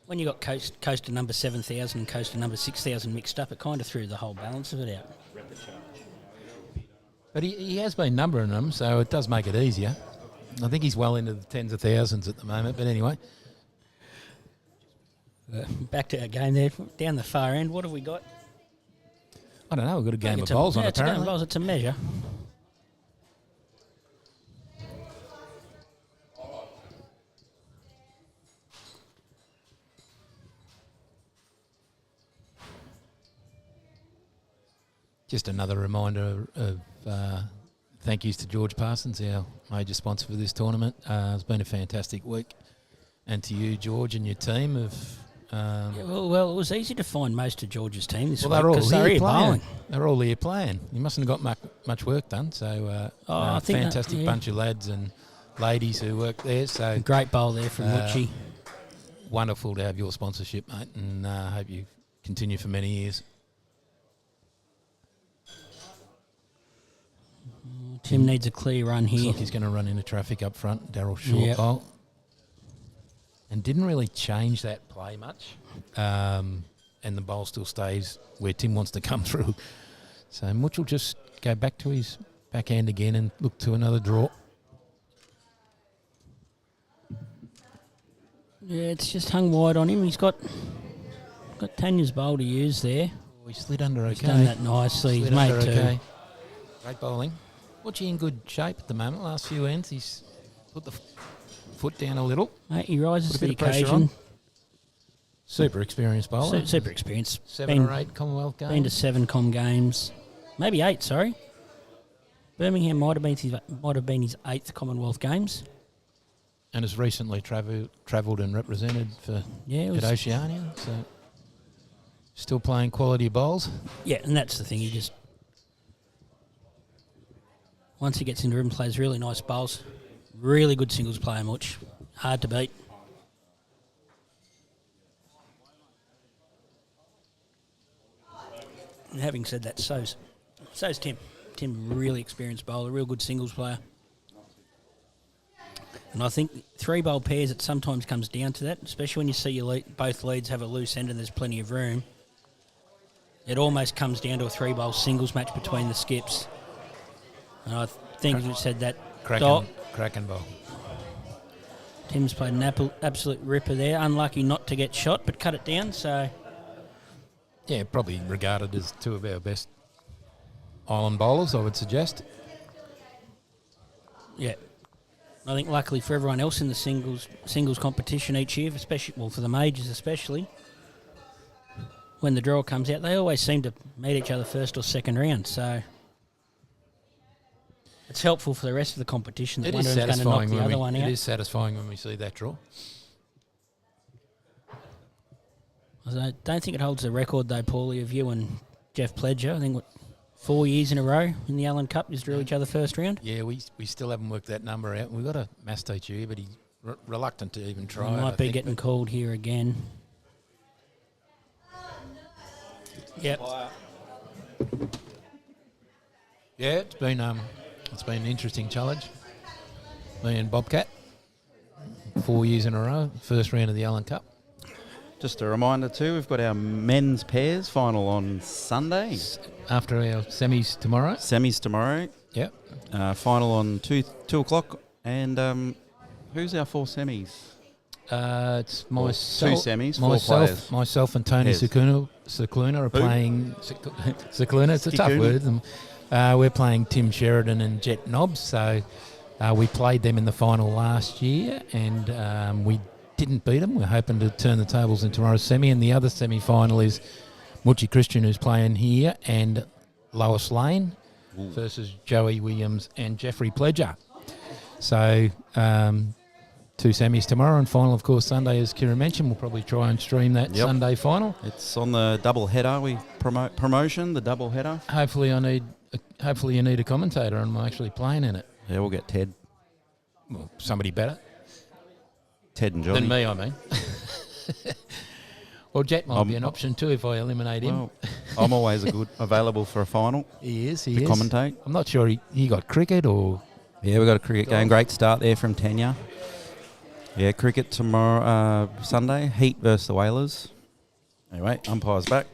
Speaker 1: when you got coaster number 7,000 and coaster number 6,000 mixed up, it kind of threw the whole balance of it out.
Speaker 2: But he has been numbering them, so it does make it easier. I think he's well into the tens of thousands at the moment, but anyway.
Speaker 1: Back to our game there, down the far end. What have we got?
Speaker 2: I don't know, we've got a game of
Speaker 1: It's
Speaker 2: bowls on
Speaker 1: it's a game of
Speaker 2: apparently.
Speaker 1: bowls. It's a measure.
Speaker 2: Just another reminder of thank yous to George Parsons, our major sponsor for this tournament. It's been a fantastic week. And to you, George, and your team of...
Speaker 1: Yeah, well, it was easy to find most of George's team this
Speaker 2: well,
Speaker 1: week
Speaker 2: they're all
Speaker 1: because
Speaker 2: here
Speaker 1: they're here
Speaker 2: playing.
Speaker 1: bowling.
Speaker 2: They're all here playing. You mustn't have got much work done. So,
Speaker 1: I think that-
Speaker 2: fantastic
Speaker 1: yeah.
Speaker 2: bunch of lads and ladies who work there. So,
Speaker 1: Great bowl there from Lucci.
Speaker 2: wonderful to have your sponsorship, mate, and hope you continue for many years.
Speaker 1: Tim needs a clear run
Speaker 2: Looks
Speaker 1: here.
Speaker 2: like he's going to run into traffic up front. Daryl short
Speaker 1: Yep.
Speaker 2: bowl. And didn't really change that play much. And the bowl still stays where Tim wants to come through. So Mutch will just go back to his backhand again and look to another draw.
Speaker 1: Yeah, it's just hung wide on him. He's got Tanya's bowl to use there.
Speaker 2: Oh, he slid under
Speaker 1: He's
Speaker 2: okay.
Speaker 1: done that nicely. He's
Speaker 2: Slid
Speaker 1: made
Speaker 2: under
Speaker 1: two.
Speaker 2: okay. Great bowling. Watching in good shape at the moment. Last few ends, he's put the foot down a little.
Speaker 1: Mate, he rises
Speaker 2: Put
Speaker 1: to
Speaker 2: a
Speaker 1: the
Speaker 2: bit of pressure
Speaker 1: occasion.
Speaker 2: on. Super experienced bowler.
Speaker 1: Super experience.
Speaker 2: 7 or 8 Commonwealth
Speaker 1: Been to
Speaker 2: games.
Speaker 1: 7 Com games. Maybe 8, sorry. Birmingham might have been his 8th Commonwealth Games.
Speaker 2: And has recently travelled and represented for
Speaker 1: Yeah, it
Speaker 2: at
Speaker 1: was,
Speaker 2: Oceania. So still playing quality bowls.
Speaker 1: yeah, and that's the thing. He just... Once he gets into room, plays really nice bowls. Really good singles player, Much. Hard to beat. And having said that, so's Tim. Tim, really experienced bowler, real good singles player. And I think 3-bowl pairs, it sometimes comes down to that, especially when you see both leads have a loose end and there's plenty of room. It almost comes down to a 3-bowl singles match between the skips. And I think you said that.
Speaker 2: Cracking bowl.
Speaker 1: Tim's played an absolute ripper there. Unlucky not to get shot, but cut it down, so...
Speaker 2: Yeah, probably regarded as 2 of our best island bowlers, I would suggest.
Speaker 1: Yeah. I think luckily for everyone else in the singles competition each year, especially for the majors especially, when the draw comes out, they always seem to meet each other first or second round. So it's helpful for the rest of the competition that
Speaker 2: It
Speaker 1: one
Speaker 2: is
Speaker 1: of them's going to knock
Speaker 2: satisfying
Speaker 1: the
Speaker 2: when
Speaker 1: other one
Speaker 2: it
Speaker 1: out.
Speaker 2: is satisfying when we see that draw.
Speaker 1: I don't think it holds the record though, Paulie, of you and Jeff Pledger. I think 4 years in a row in the Allen Cup, just drew each other first round.
Speaker 2: Yeah, we still haven't worked that number out. We've got a maths teacher here, but he Reluctant to even try.
Speaker 1: Might
Speaker 2: I
Speaker 1: be
Speaker 2: think,
Speaker 1: getting called here again. Yep.
Speaker 2: Yeah, it's been an interesting challenge. Me and Bobcat, 4 years in a row, first round of the Allen Cup.
Speaker 3: Just a reminder too, we've got our men's pairs final on Sunday.
Speaker 2: After our semis tomorrow.
Speaker 3: Semis tomorrow.
Speaker 2: Yep.
Speaker 3: Final on 2 o'clock. And who's our 4 semis?
Speaker 2: It's myself.
Speaker 3: 2 semis, 4 players.
Speaker 2: Myself and Tony
Speaker 3: Yes.
Speaker 2: Cicluna are playing. Cicluna, it's a tough
Speaker 3: Cicluna.
Speaker 2: word. We're playing Tim Sheridan and Jet Nobbs. So we played them in the final last year, and we didn't beat them. We're hoping to turn the tables in tomorrow's semi. And the other semi-final is Muchi Christian, who's playing here, and Lois Lane versus Joey Williams and Jeffrey Pledger. So 2 semis tomorrow, and final, of course, Sunday, as Kira mentioned. We'll probably try and stream that Sunday final.
Speaker 3: It's on the double header. We promotion the double header.
Speaker 2: Hopefully you need a commentator, and I'm actually playing in it.
Speaker 3: Yeah, we'll get Ted.
Speaker 2: Well, somebody better
Speaker 3: Ted and Johnny.
Speaker 2: than me, I mean. Well, Jet might be an option too if I eliminate him.
Speaker 3: Well, I'm always available for a final.
Speaker 2: He is.
Speaker 3: To commentate.
Speaker 2: I'm not sure he got cricket or...
Speaker 3: Yeah, we've got a cricket game. Great start there from Tanya. Yeah, cricket tomorrow, Sunday. Heat versus the Whalers. Anyway, umpire's back.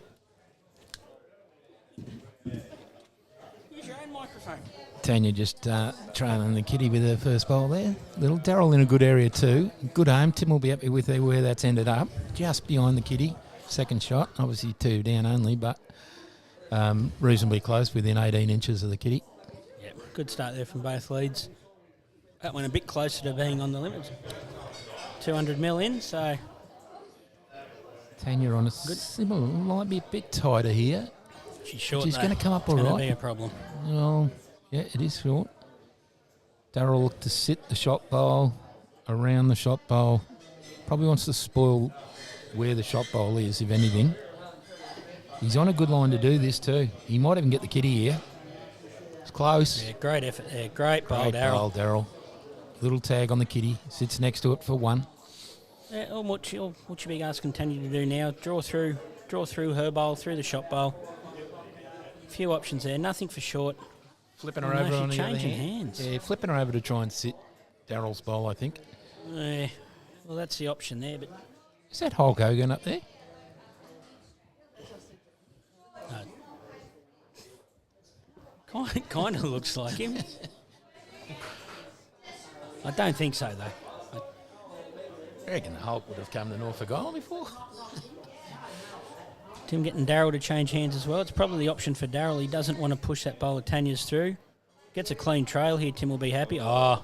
Speaker 1: Use your own microphone.
Speaker 2: Tanya just trailing the kitty with her first bowl there. Little Daryl in a good area too. Good home. Tim will be happy with where that's ended up. Just behind the kitty. Second shot. Obviously 2 down only, but reasonably close, within 18 inches of the kitty.
Speaker 1: Yep. Good start there from both leads. That went a bit closer to being on the limit. 200 mil in, so...
Speaker 2: Tanya on a similar, might be a bit tighter here.
Speaker 1: She's short,
Speaker 2: She's
Speaker 1: though.
Speaker 2: going to come up all
Speaker 1: It's going to
Speaker 2: right.
Speaker 1: be a problem.
Speaker 2: Well, yeah, it is short. Darryl looked to sit the shot bowl, around the shot bowl. Probably wants to spoil where the shot bowl is, if anything. He's on a good line to do this too. He might even get the kitty here. It's close.
Speaker 1: Yeah, great effort there. Great bowl,
Speaker 2: Great
Speaker 1: Darryl.
Speaker 2: bowl, Darryl. Little tag on the kitty. Sits next to it for 1.
Speaker 1: Yeah, what you be asking Tanya to do now? Draw through her bowl, through the shot bowl. A few options there. Nothing for short.
Speaker 2: Flipping
Speaker 1: Oh,
Speaker 2: her
Speaker 1: no,
Speaker 2: over
Speaker 1: she's
Speaker 2: on the other
Speaker 1: changing
Speaker 2: hand.
Speaker 1: hands.
Speaker 2: Yeah, flipping her over to try and sit Darryl's bowl, I think.
Speaker 1: Well, that's the option there, but
Speaker 2: Is that Hulk Hogan up there?
Speaker 1: kind of looks like him. I don't think so, though.
Speaker 2: I reckon the Hulk would have come to Norfolk Island before.
Speaker 1: Tim getting Darryl to change hands as well. It's probably the option for Darryl. He doesn't want to push that bowl of Tanya's through. Gets a clean trail here. Tim will be happy. Oh.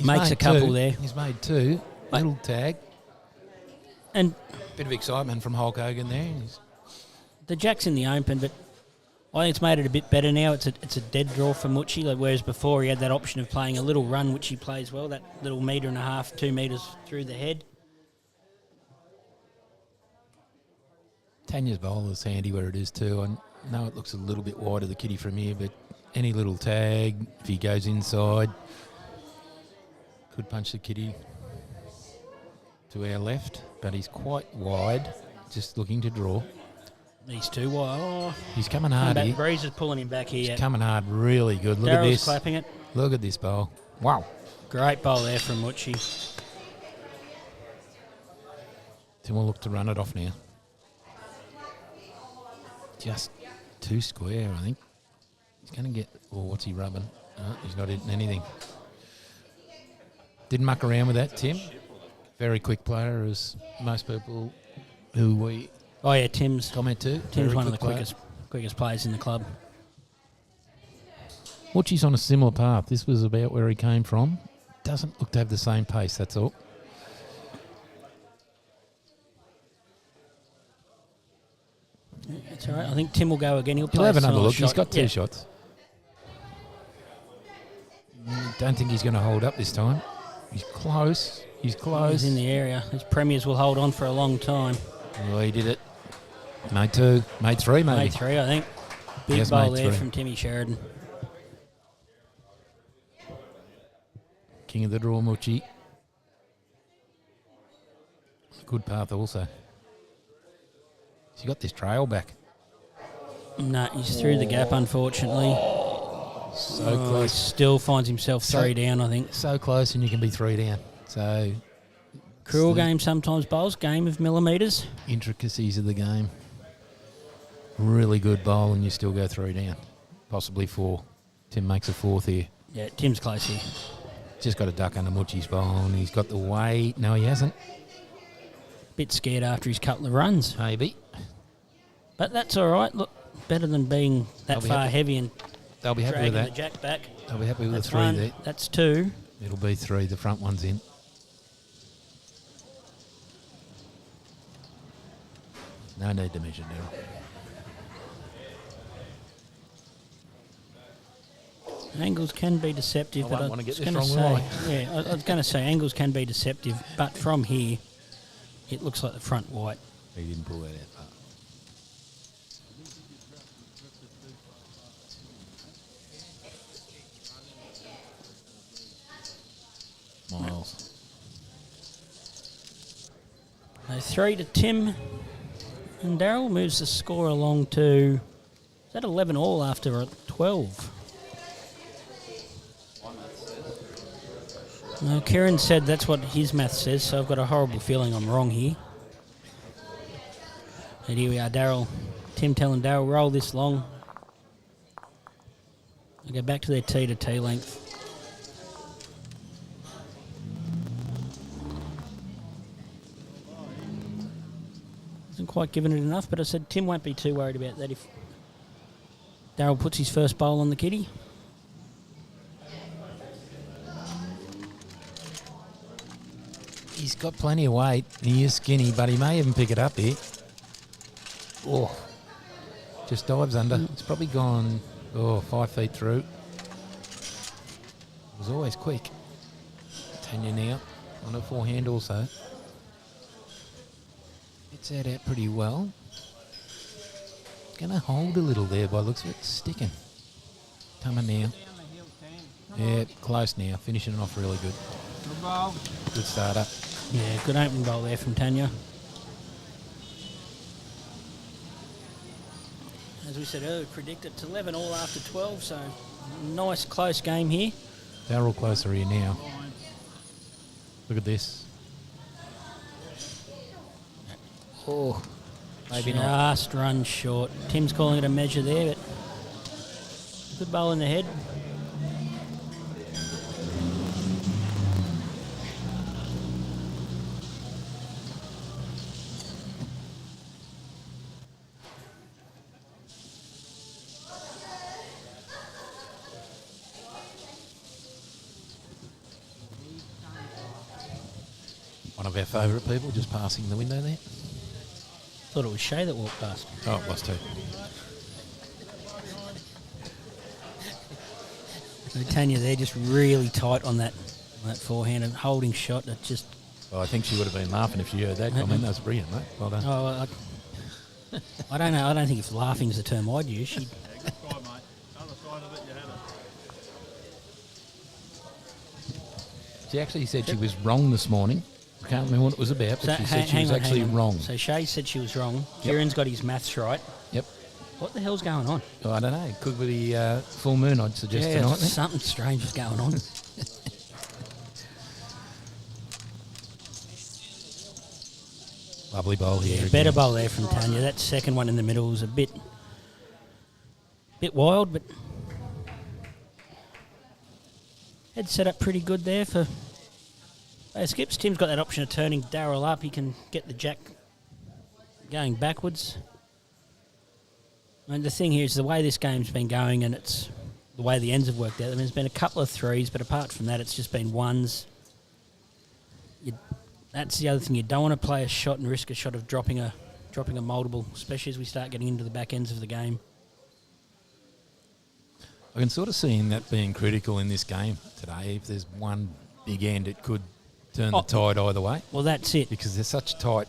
Speaker 1: Makes a couple there.
Speaker 2: He's made 2. Little tag.
Speaker 1: And
Speaker 2: Bit of excitement from Hulk Hogan there.
Speaker 1: the Jack's in the open, but I think it's made it a bit better now. It's a dead draw for Muchi, like whereas before he had that option of playing a little run, which he plays well, that little 1.5 meters, 2 metres through the head.
Speaker 2: Tanya's bowl is handy where it is too. I know it looks a little bit wide of the kitty from here, but any little tag, if he goes inside, could punch the kitty to our left, but he's quite wide, just looking to draw.
Speaker 1: These two, oh,
Speaker 2: He's coming hard
Speaker 1: back.
Speaker 2: here.
Speaker 1: Breeze is pulling him back here.
Speaker 2: He's coming hard really good. Look at
Speaker 1: Darryl's
Speaker 2: this.
Speaker 1: clapping it.
Speaker 2: Look at this bowl. Wow.
Speaker 1: Great bowl there from Muchi.
Speaker 2: Tim will look to run it off now. Just 2 square, I think. He's going to get... Oh, what's he rubbing? No, he's not hitting anything. Didn't muck around with that, Tim. Very quick player, as most people who we
Speaker 1: Oh, yeah, Tim's
Speaker 2: comment to.
Speaker 1: Tim's
Speaker 2: Very
Speaker 1: one of the
Speaker 2: quick player.
Speaker 1: quickest players in the club.
Speaker 2: Watchy's on a similar path. This was about where he came from. Doesn't look to have the same pace, that's all.
Speaker 1: It's all right. I think Tim will go again. He'll
Speaker 2: He'll
Speaker 1: play
Speaker 2: have
Speaker 1: a
Speaker 2: another
Speaker 1: similar
Speaker 2: look. He's
Speaker 1: shot.
Speaker 2: got 2
Speaker 1: Yeah.
Speaker 2: shots. Don't think he's going to hold up this time. He's close. He's close.
Speaker 1: He's in the area. His premiers will hold on for a long time.
Speaker 2: Oh, he did it. Made 2. Made 3, maybe.
Speaker 1: Made 3, I think. Big
Speaker 2: Yes,
Speaker 1: bowl
Speaker 2: made
Speaker 1: there
Speaker 2: 3.
Speaker 1: from Timmy Sheridan.
Speaker 2: King of the draw, Muchi. Good path also. She got this trail back.
Speaker 1: No, he's through the gap, unfortunately.
Speaker 2: So
Speaker 1: He
Speaker 2: close.
Speaker 1: still finds himself
Speaker 2: So-
Speaker 1: 3 down, I think.
Speaker 2: So close, and you can be 3 down. So
Speaker 1: Cruel
Speaker 2: it's the
Speaker 1: game sometimes, Bowls. Game of millimetres.
Speaker 2: intricacies of the game. Really good bowl, and you still go 3 down. Possibly 4. Tim makes a 4th here.
Speaker 1: Yeah, Tim's close here.
Speaker 2: Just got a duck under Muchi's bowl, and he's got the weight. No, he hasn't.
Speaker 1: Bit scared after his couple of runs.
Speaker 2: Maybe.
Speaker 1: But that's all right. Look, better than being that
Speaker 2: I'll be
Speaker 1: far
Speaker 2: happy.
Speaker 1: heavy and
Speaker 2: They'll be happy with
Speaker 1: dragging the
Speaker 2: that.
Speaker 1: jack back.
Speaker 2: They'll be happy with
Speaker 1: That's
Speaker 2: the 3
Speaker 1: one.
Speaker 2: there.
Speaker 1: That's 2.
Speaker 2: It'll be 3. The front one's in. No need to measure now.
Speaker 1: Angles can be deceptive,
Speaker 2: I
Speaker 1: but
Speaker 2: won't
Speaker 1: I
Speaker 2: wanna get
Speaker 1: was
Speaker 2: this
Speaker 1: going to
Speaker 2: wrong,
Speaker 1: say,
Speaker 2: will
Speaker 1: yeah, I was going to say angles can be deceptive, but from here, it looks like the front white.
Speaker 2: He didn't pull that out. Miles.
Speaker 1: So 3 to Tim, and Darryl moves the score along to, is that 11 all after 12? No, Kieran said that's what his math says, so I've got a horrible feeling I'm wrong here. And here we are, Darryl. Tim telling Darryl, roll this long. They go back to their T to T length. Hasn't quite given it enough, but I said Tim won't be too worried about that if Darryl puts his first bowl on the kitty.
Speaker 2: He's got plenty of weight. He is skinny, but he may even pick it up here. Oh, just dives under. It's probably gone 5 feet through. It was always quick. Tanya now on a forehand also. Gets that out pretty well. Going to hold a little there by looks of it. Sticking. Tama now. Yeah, close now. Finishing it off really good.
Speaker 4: Good ball.
Speaker 2: Good starter.
Speaker 1: Yeah, good opening bowl there from Tanya. As we said earlier, predicted to 11 all after 12, so nice close game here.
Speaker 2: They're all closer here now. Look at this. Oh, maybe not.
Speaker 1: Just run short. Tim's calling it a measure there, but good bowl in the head.
Speaker 2: One of our favourite people just passing the window there.
Speaker 1: Thought it was Shay that walked past.
Speaker 2: Oh, it was too.
Speaker 1: So Tanya there just really tight on that forehand and holding shot. That just
Speaker 2: Well, I think she would have been laughing if she heard that comment. That was brilliant, mate. Well done.
Speaker 1: I don't know. I don't think if laughing is the term I'd use. She
Speaker 5: Yeah, good try, mate. Other side of it, you had it.
Speaker 2: She actually said she was wrong this morning. I can't remember what it was about, but she said she was actually wrong.
Speaker 1: So Shay said she was wrong. Kieran's got his maths right.
Speaker 2: Yep.
Speaker 1: What the hell's going on?
Speaker 2: Oh, I don't know. It could be the full moon, I'd suggest,
Speaker 1: Yeah,
Speaker 2: tonight.
Speaker 1: something strange is going on.
Speaker 2: Lovely bowl here. again.
Speaker 1: Better bowl there from Tanya. That second one in the middle was a bit wild, but head set up pretty good there for skips. Tim's got that option of turning Darryl up. He can get the jack going backwards. And the thing here is the way this game's been going, and it's the way the ends have worked out. I mean, there's been a couple of threes, but apart from that, it's just been ones. That's the other thing. You don't want to play a shot and risk a shot of dropping a multiple, especially as we start getting into the back ends of the game.
Speaker 2: I can sort of see that being critical in this game today. If there's one big end, it could turn the tide either way.
Speaker 1: Well, that's it.
Speaker 2: Because they're such tight,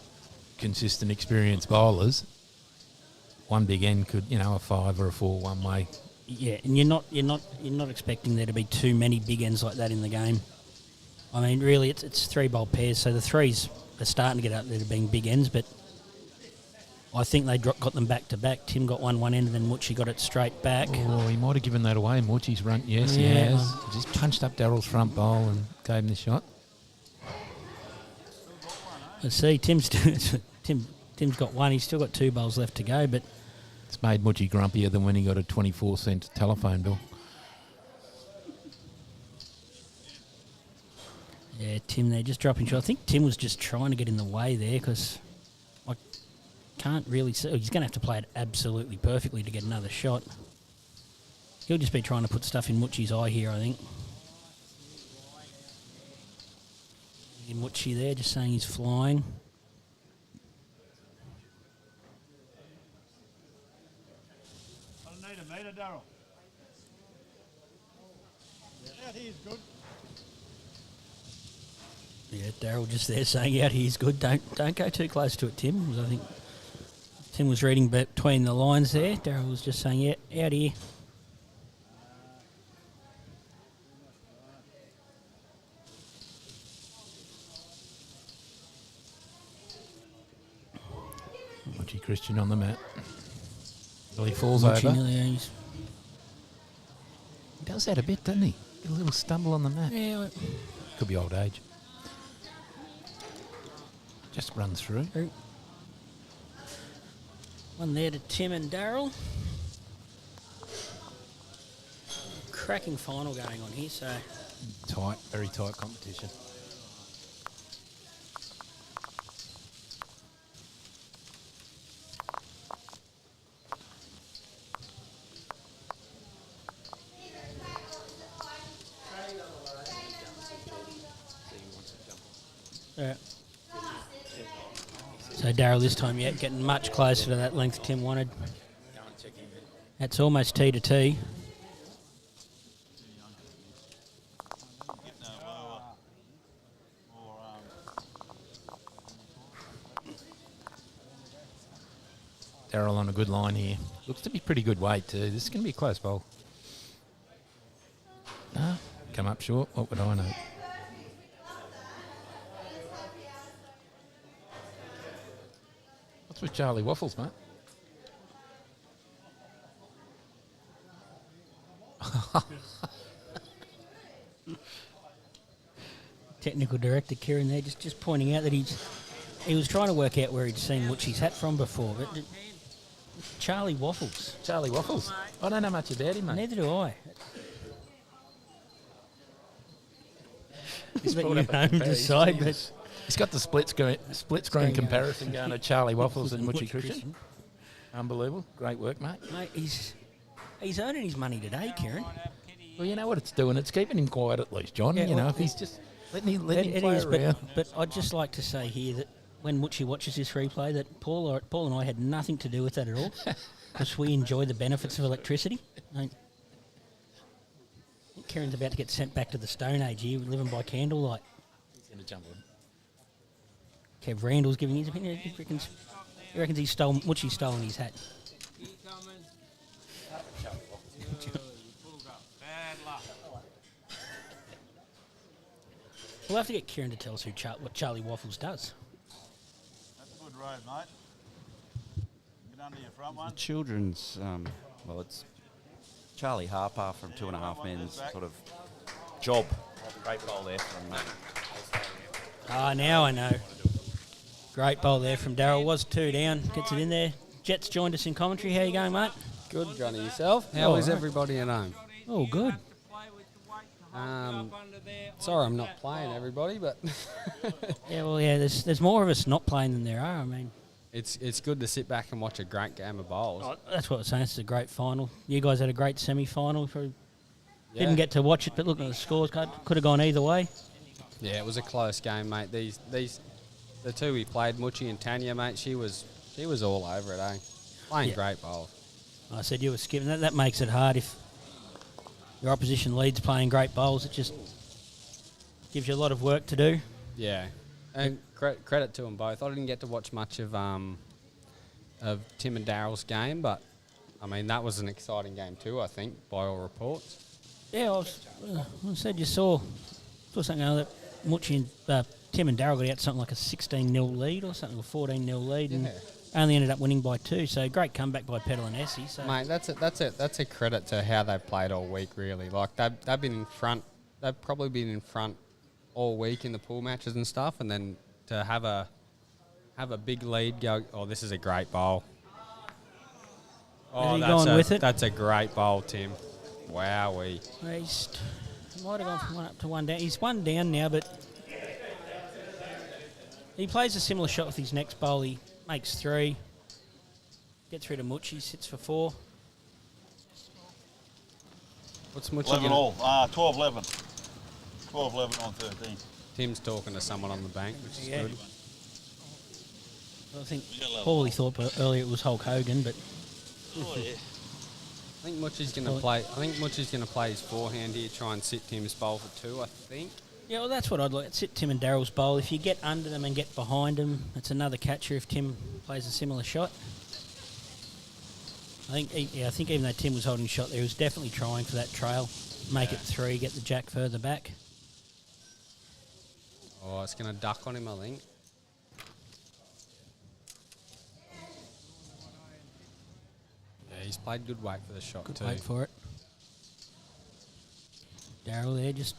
Speaker 2: consistent, experienced bowlers. One big end could, a 5 or a 4 one way.
Speaker 1: Yeah, and you're not expecting there to be too many big ends like that in the game. I mean, really, it's 3-bowl pairs, so the threes are starting to get up there to being big ends, but I think they got them back to back. Tim got one end, and then Muchi got it straight back.
Speaker 2: Oh, he might have given that away. Muchi's run. Yes, he
Speaker 1: Yeah.
Speaker 2: has. He just punched up Darryl's front bowl and gave him the shot.
Speaker 1: Let's see, Tim's got one. He's still got 2 bowls left to go, but
Speaker 2: It's made Muchi grumpier than when he got a 24-cent telephone bill.
Speaker 1: yeah, Tim there just dropping shot. I think Tim was just trying to get in the way there because I can't really see. He's going to have to play it absolutely perfectly to get another shot. He'll just be trying to put stuff in Muchi's eye here, I think. Muchi there, just saying he's flying.
Speaker 5: I don't need a meter, Darryl. Out here's good.
Speaker 1: Yeah, Darryl just there saying out here's good. Don't go too close to it, Tim. 'Cause I think Tim was reading between the lines there. Darryl was just saying, yeah, out here.
Speaker 2: Muchi Christian on the mat. Well, he falls
Speaker 1: Muchi
Speaker 2: over.
Speaker 1: nearly,
Speaker 2: He does that a bit, doesn't he? Get a little stumble on the mat.
Speaker 1: yeah,
Speaker 2: Could be old age. Just runs through.
Speaker 1: one there to Tim and Darryl. Cracking final going on here, so
Speaker 2: Tight, very tight competition.
Speaker 1: yeah. So Darryl this time, yeah, getting much closer to that length Tim wanted. That's almost T to T.
Speaker 2: Darryl on a good line here. Looks to be pretty good weight too. This is going to be a close bowl. No, come up short. What would I know? What's with Charlie Waffles, mate?
Speaker 1: Technical director Kieran there just pointing out that he was trying to work out where he'd seen Muchi's hat from before, but Charlie Waffles.
Speaker 2: Charlie Waffles. I don't know much about him, mate.
Speaker 1: Neither do I.
Speaker 2: He's
Speaker 1: But
Speaker 2: brought
Speaker 1: you
Speaker 2: up a
Speaker 1: home
Speaker 2: comparison.
Speaker 1: decide, but
Speaker 2: He's got the split screen comparison going to Charlie Waffles and Muchi Christian. Unbelievable. Great work, mate.
Speaker 1: mate, he's earning his money today, Kieran.
Speaker 2: Well, you know what it's doing? It's keeping him quiet at least, John.
Speaker 1: Yeah,
Speaker 2: you know,
Speaker 1: well,
Speaker 2: if he's just letting him
Speaker 1: It
Speaker 2: play
Speaker 1: is,
Speaker 2: around.
Speaker 1: but I'd just like to say here that when Muchi watches this replay, that Paul and I had nothing to do with that at all, because we enjoy the benefits of electricity. I think Kieran's about to get sent back to the Stone Age here, living by candlelight.
Speaker 2: He's going to jump on.
Speaker 1: Kev Randall's giving his opinion. He reckons Muchi's stolen his hat. We'll have to get Kieran to tell us what Charlie Waffles does.
Speaker 5: That's a good road, mate. Get under your front one.
Speaker 3: Children's, well, it's Charlie Harper from 2.5 Men's sort of job. Great bowl there from
Speaker 1: Now I know. Great bowl there from Darryl. Was 2 down. Gets it in there. Jet's joined us in commentary. How you going, mate?
Speaker 6: Good, Johnny. Yourself? How is
Speaker 1: right.
Speaker 6: everybody at home?
Speaker 1: Oh, good.
Speaker 6: Sorry I'm not playing, everybody, but
Speaker 1: Yeah, there's more of us not playing than there are. I mean,
Speaker 6: it's good to sit back and watch a great game of bowls.
Speaker 1: that's what I was saying. It's a great final. You guys had a great semi-final.
Speaker 6: Yeah.
Speaker 1: Didn't get to watch it, but looking at the scores, could have gone either way.
Speaker 6: Yeah, it was a close game, mate. The two we played, Muchi and Tanya, mate, she was all over it, eh? Playing
Speaker 1: Yeah.
Speaker 6: great bowls.
Speaker 1: I said you were skipping. That makes it hard if your opposition leads playing great bowls. It just gives you a lot of work to do.
Speaker 6: Yeah, and credit to them both. I didn't get to watch much of Tim and Darryl's game, but I mean that was an exciting game too. I think by all reports.
Speaker 1: Yeah, I said you saw something that Tim and Darryl got out something like a 16-0 lead or something, or 14-0 lead, and only ended up winning by 2. So great comeback by Petal and Essie. So
Speaker 6: Mate, that's a credit to how they've played all week. Really, like they've been in front. They've probably been in front all week in the pool matches and stuff, and then to have a big lead go. Oh, this is a great bowl. Oh,
Speaker 1: Is he going with it?
Speaker 6: That's a great bowl, Tim. Wowee.
Speaker 1: He might have gone from 1 up to 1 down. He's 1 down now, but he plays a similar shot with his next bowl. He makes 3. Gets rid of Muchi, sits for 4.
Speaker 6: What's Muchi
Speaker 5: 11
Speaker 6: gonna?
Speaker 5: all. 12-11. 12-11 on 13.
Speaker 6: Tim's talking to someone on the bank, which is
Speaker 1: Yeah.
Speaker 6: good.
Speaker 1: I think Paulie thought earlier it was Hulk Hogan, but
Speaker 5: Oh, yeah.
Speaker 6: I think Muchi's going to play. I think Muchi's going to play his forehand here, try and sit Tim's bowl for 2. I think.
Speaker 1: yeah, well, that's what I'd like. Sit Tim and Darryl's bowl. If you get under them and get behind them, it's another catcher if Tim plays a similar shot. I think even though Tim was holding shot there, he was definitely trying for that trail. Make it 3, get the jack further back.
Speaker 6: Oh, it's going to duck on him, I think. Yeah, he's played good weight for the shot
Speaker 1: Good
Speaker 6: too.
Speaker 1: wait for it. Darryl there just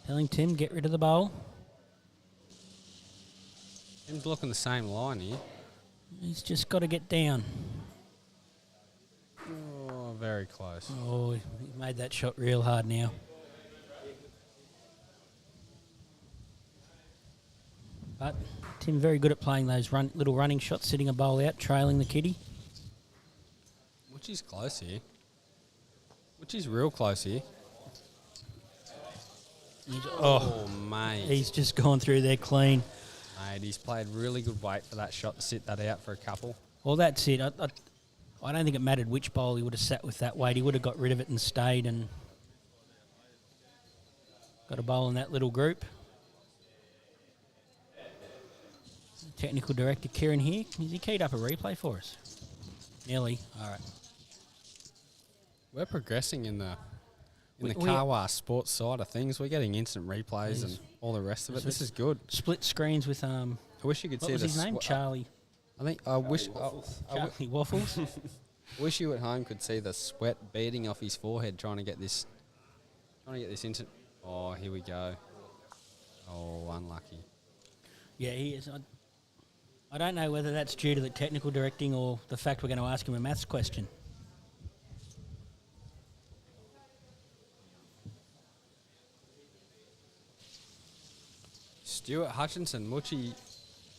Speaker 1: telling Tim, get rid of the bowl.
Speaker 6: Tim's looking the same line here.
Speaker 1: He's just got to get down.
Speaker 6: Oh, very close.
Speaker 1: Oh, he made that shot real hard now. But Tim very good at playing those little running shots, sitting a bowl out, trailing the kitty.
Speaker 6: Which is close here. Which is real close here. Oh, mate.
Speaker 1: He's just gone through there clean.
Speaker 6: Mate, he's played really good weight for that shot to sit that out for a couple.
Speaker 1: Well, that's it. I don't think it mattered which bowl he would have sat with that weight. He would have got rid of it and stayed and got a bowl in that little group. Technical director Kieran here. Has he keyed up a replay for us? Nearly. All right.
Speaker 6: We're progressing in the
Speaker 1: We-
Speaker 6: car wash sports side of things. We're getting instant replays
Speaker 1: Yes.
Speaker 6: and all the rest of it.
Speaker 1: So
Speaker 6: This is good.
Speaker 1: Split screens with
Speaker 6: I wish you could
Speaker 1: what
Speaker 6: see
Speaker 1: was
Speaker 6: the
Speaker 1: his name? Charlie.
Speaker 6: I think I wish
Speaker 1: Charlie Waffles.
Speaker 6: wish you at home could see the sweat beating off his forehead trying to get this instant. Oh, here we go. Oh, unlucky.
Speaker 1: Yeah, he is. I don't know whether that's due to the technical directing or the fact we're going to ask him a maths question.
Speaker 6: Stuart Hutchinson, Muchi,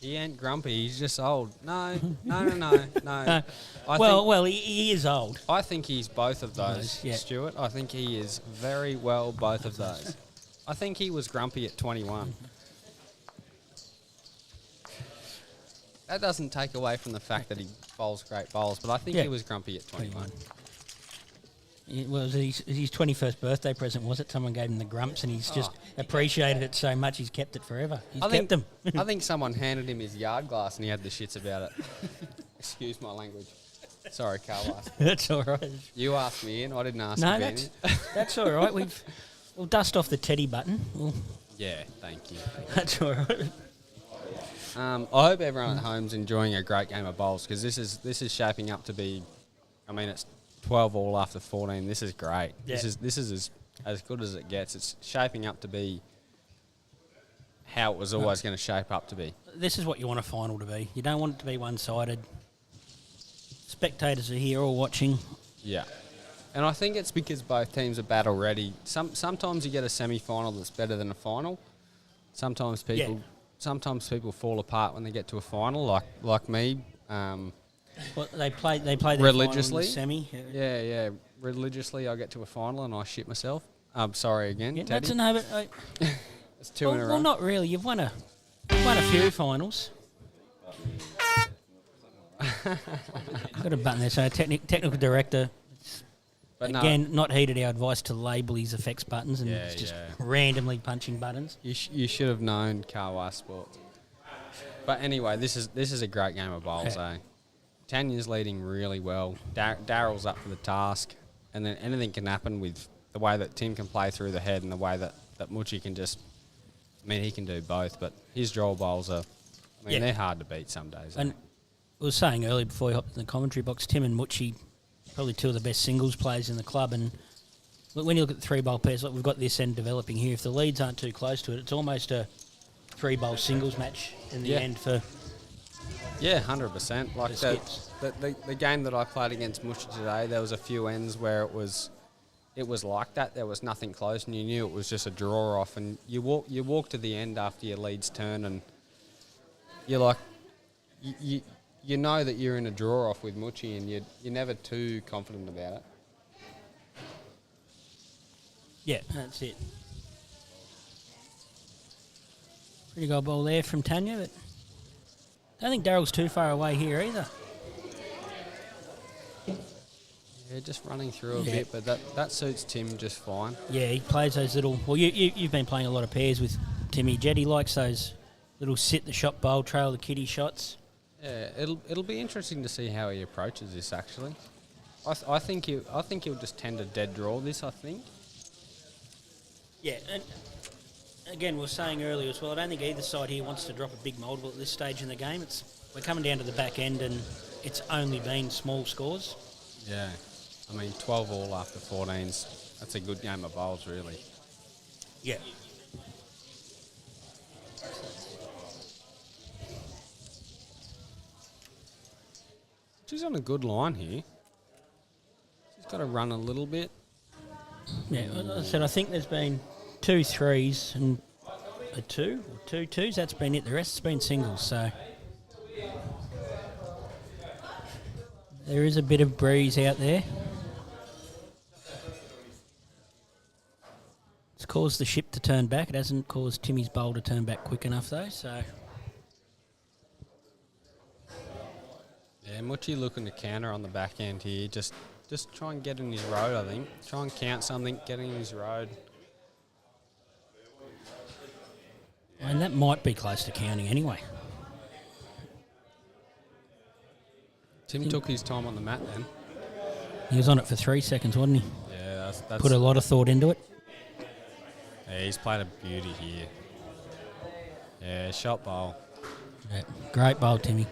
Speaker 6: he ain't grumpy. He's just old. No. I
Speaker 1: He is old.
Speaker 6: I think he's both of those,
Speaker 1: Those, yeah.
Speaker 6: Stuart. I think he is very well both of those. I think he was grumpy at 21. That doesn't take away from the fact that he bowls great bowls, but I think
Speaker 1: Yeah.
Speaker 6: he was grumpy at 21.
Speaker 1: It was his 21st birthday present, was it? Someone gave him the grumps and he's just appreciated it so much he's kept it forever. He's kept them.
Speaker 6: I think someone handed him his yard glass and he had the shits about it. Excuse my language. Sorry, Carl.
Speaker 1: That's all right.
Speaker 6: You asked me in. I didn't ask
Speaker 1: No,
Speaker 6: you,
Speaker 1: that's
Speaker 6: Benny.
Speaker 1: that's all right. We'll dust off the teddy button.
Speaker 6: Yeah, thank you.
Speaker 1: That's all right.
Speaker 6: I hope everyone at home's enjoying a great game of bowls because this is shaping up to be. I mean, it's 12 all after 14. This is great.
Speaker 1: Yeah.
Speaker 6: This is as good as it gets. It's shaping up to be how it was always going to shape up to be.
Speaker 1: This is what you want a final to be. You don't want it to be one-sided. Spectators are here all watching.
Speaker 6: Yeah. And I think it's because both teams are battle ready. Sometimes you get a semi-final that's better than a final. Sometimes people fall apart when they get to a final, like me.
Speaker 1: Well, they play their
Speaker 6: Religiously?
Speaker 1: final in the semi.
Speaker 6: Yeah. Religiously, I get to a final and I shit myself. I'm sorry again,
Speaker 1: Yeah,
Speaker 6: Teddy.
Speaker 1: that's no, but
Speaker 6: It's two in a row.
Speaker 1: well, not really. You've won a few finals. I've got a button there. So technical director.
Speaker 6: But no,
Speaker 1: Again, not heeded our advice to label his effects buttons and
Speaker 6: Yeah,
Speaker 1: it's just
Speaker 6: yeah.
Speaker 1: randomly punching buttons.
Speaker 6: you should have known Carwa Sports. But anyway, this is a great game of bowls, eh? Tanya's leading really well. Daryl's up for the task, and then anything can happen with the way that Tim can play through the head and the way that Muchi can just I mean, he can do both, but his draw bowls are,
Speaker 1: Yeah.
Speaker 6: they're hard to beat some days.
Speaker 1: And I was saying earlier before he hopped in the commentary box, Tim and Mucci, probably two of the best singles players in the club. And look, when you look at the 3-bowl pairs, like we've got this end developing here, if the leads aren't too close to it, it's almost a 3-bowl singles match in the
Speaker 6: Yeah.
Speaker 1: end for
Speaker 6: Yeah, 100%. Like
Speaker 1: the
Speaker 6: the,
Speaker 1: skips.
Speaker 6: the game that I played against Mushy today, there was a few ends where it was like that. There was nothing close, and you knew it was just a draw off. And you walk to the end after your lead's turn, and you're like, you know that you're in a draw off with Mucci, and you're never too confident about it.
Speaker 1: Yeah, that's it. Pretty good ball there from Tanya, but I don't think Daryl's too far away here either.
Speaker 6: Yeah, just running through a
Speaker 1: Yeah.
Speaker 6: bit, but that suits Tim just fine.
Speaker 1: Yeah, he plays those little... Well, you've been playing a lot of pairs with Timmy Jed. He likes those little sit-the-shot bowl, trail the kitty shots.
Speaker 6: Yeah, it'll be interesting to see how he approaches this. Actually, I think he'll just tend to dead draw this. I think.
Speaker 1: Yeah, and again, we were saying earlier as well, I don't think either side here wants to drop a big multiple at this stage in the game. We're coming down to the back end, and it's only been small scores.
Speaker 6: Yeah, I mean 12 all after 14s. That's a good game of bowls, really.
Speaker 1: Yeah.
Speaker 6: She's on a good line here. She's got to run a little bit.
Speaker 1: Yeah, as I said, I think there's been 2 3s and a 2 or 2 2s. That's been it. The rest has been singles, so there is a bit of breeze out there. It's caused the ship to turn back. It hasn't caused Timmy's bowl to turn back quick enough, though, so...
Speaker 6: Yeah, Mucci looking to counter on the back end here. Just try and get in his road, I think. Try and count something, get in his road.
Speaker 1: And that might be close to counting anyway.
Speaker 6: Tim took his time on the mat then.
Speaker 1: He was on it for 3 seconds, wasn't he?
Speaker 6: Yeah, that's
Speaker 1: Put a lot of thought into it.
Speaker 6: Yeah, he's played a beauty here. Yeah, shot bowl.
Speaker 1: Yeah, great bowl, Timmy.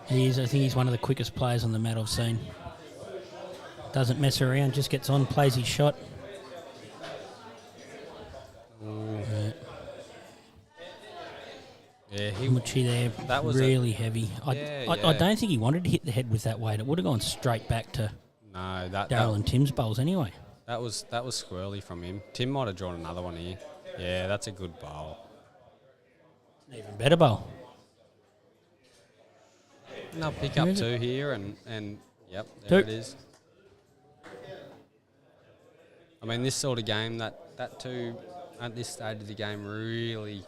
Speaker 1: I think he's one of the quickest players on the mat I've seen. Doesn't mess around, just gets on, plays his shot. Yeah.
Speaker 6: Yeah,
Speaker 1: Mucci there,
Speaker 6: that was
Speaker 1: really heavy. I
Speaker 6: yeah.
Speaker 1: don't think he wanted to hit the head with that weight. It would have gone straight back to
Speaker 6: no,
Speaker 1: Daryl and Tim's bowls anyway.
Speaker 6: that was squirrely from him. Tim might have drawn another one here. Yeah, that's a good bowl.
Speaker 1: Even better bowl.
Speaker 6: And they'll pick
Speaker 1: Where
Speaker 6: up
Speaker 1: is
Speaker 6: 2 here, and yep, there
Speaker 1: 2.
Speaker 6: it is. I mean, this sort of game, that 2 at this stage of the game, really,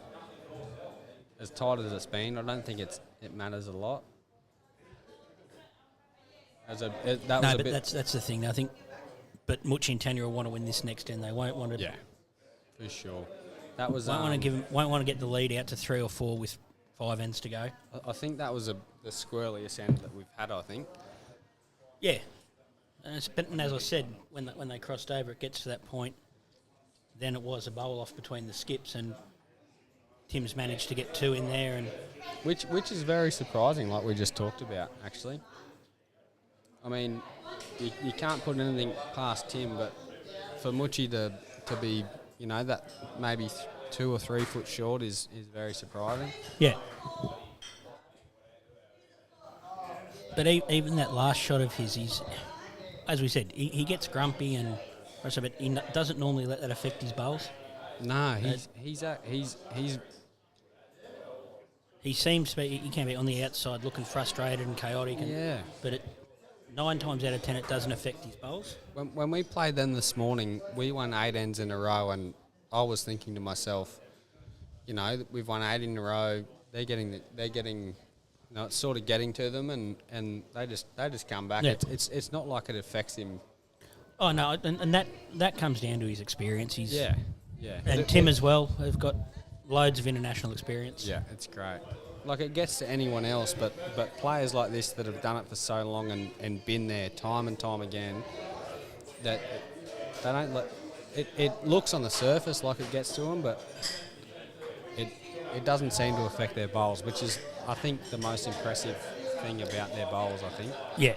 Speaker 6: as tight as it's been, I don't think it matters a lot.
Speaker 1: That's the thing. I think, but Mucci and Tanya will want to win this next end. They won't want to.
Speaker 6: Yeah, for sure. That was.
Speaker 1: Won't want to get the lead out to 3 or 4 with 5 ends to go.
Speaker 6: I think that was the squirreliest end that we've had. I think.
Speaker 1: Yeah, and as I said, when they crossed over, it gets to that point. Then it was a bowl off between the skips, and Tim's managed to get 2 in there, and
Speaker 6: Which is very surprising, like we just talked about, actually. I mean, you can't put anything past Tim, but for Mucci to be, that maybe 2 or 3 foot short is very surprising.
Speaker 1: yeah. But even that last shot of his, he's, as we said, he gets grumpy and but he doesn't normally let that affect his bowls.
Speaker 6: No,
Speaker 1: He seems to be, he can be on the outside looking frustrated and chaotic.
Speaker 6: Yeah.
Speaker 1: But 9 times out of 10, it doesn't affect his bowls.
Speaker 6: When we played them this morning, we won 8 ends in a row, and I was thinking to myself, we've won 8 in a row. They're getting, it's sort of getting to them, and they just come back.
Speaker 1: Yeah.
Speaker 6: It's not like it affects him.
Speaker 1: Oh no, and that comes down to his experience.
Speaker 6: Yeah.
Speaker 1: And Tim as well have got loads of international experience.
Speaker 6: Yeah, it's great. Like, it gets to anyone else, but players like this that have done it for so long and been there time and time again, that they don't let it looks on the surface like it gets to them, but it doesn't seem to affect their bowls, which is, I think, the most impressive thing about their bowls, I think.
Speaker 1: Yeah.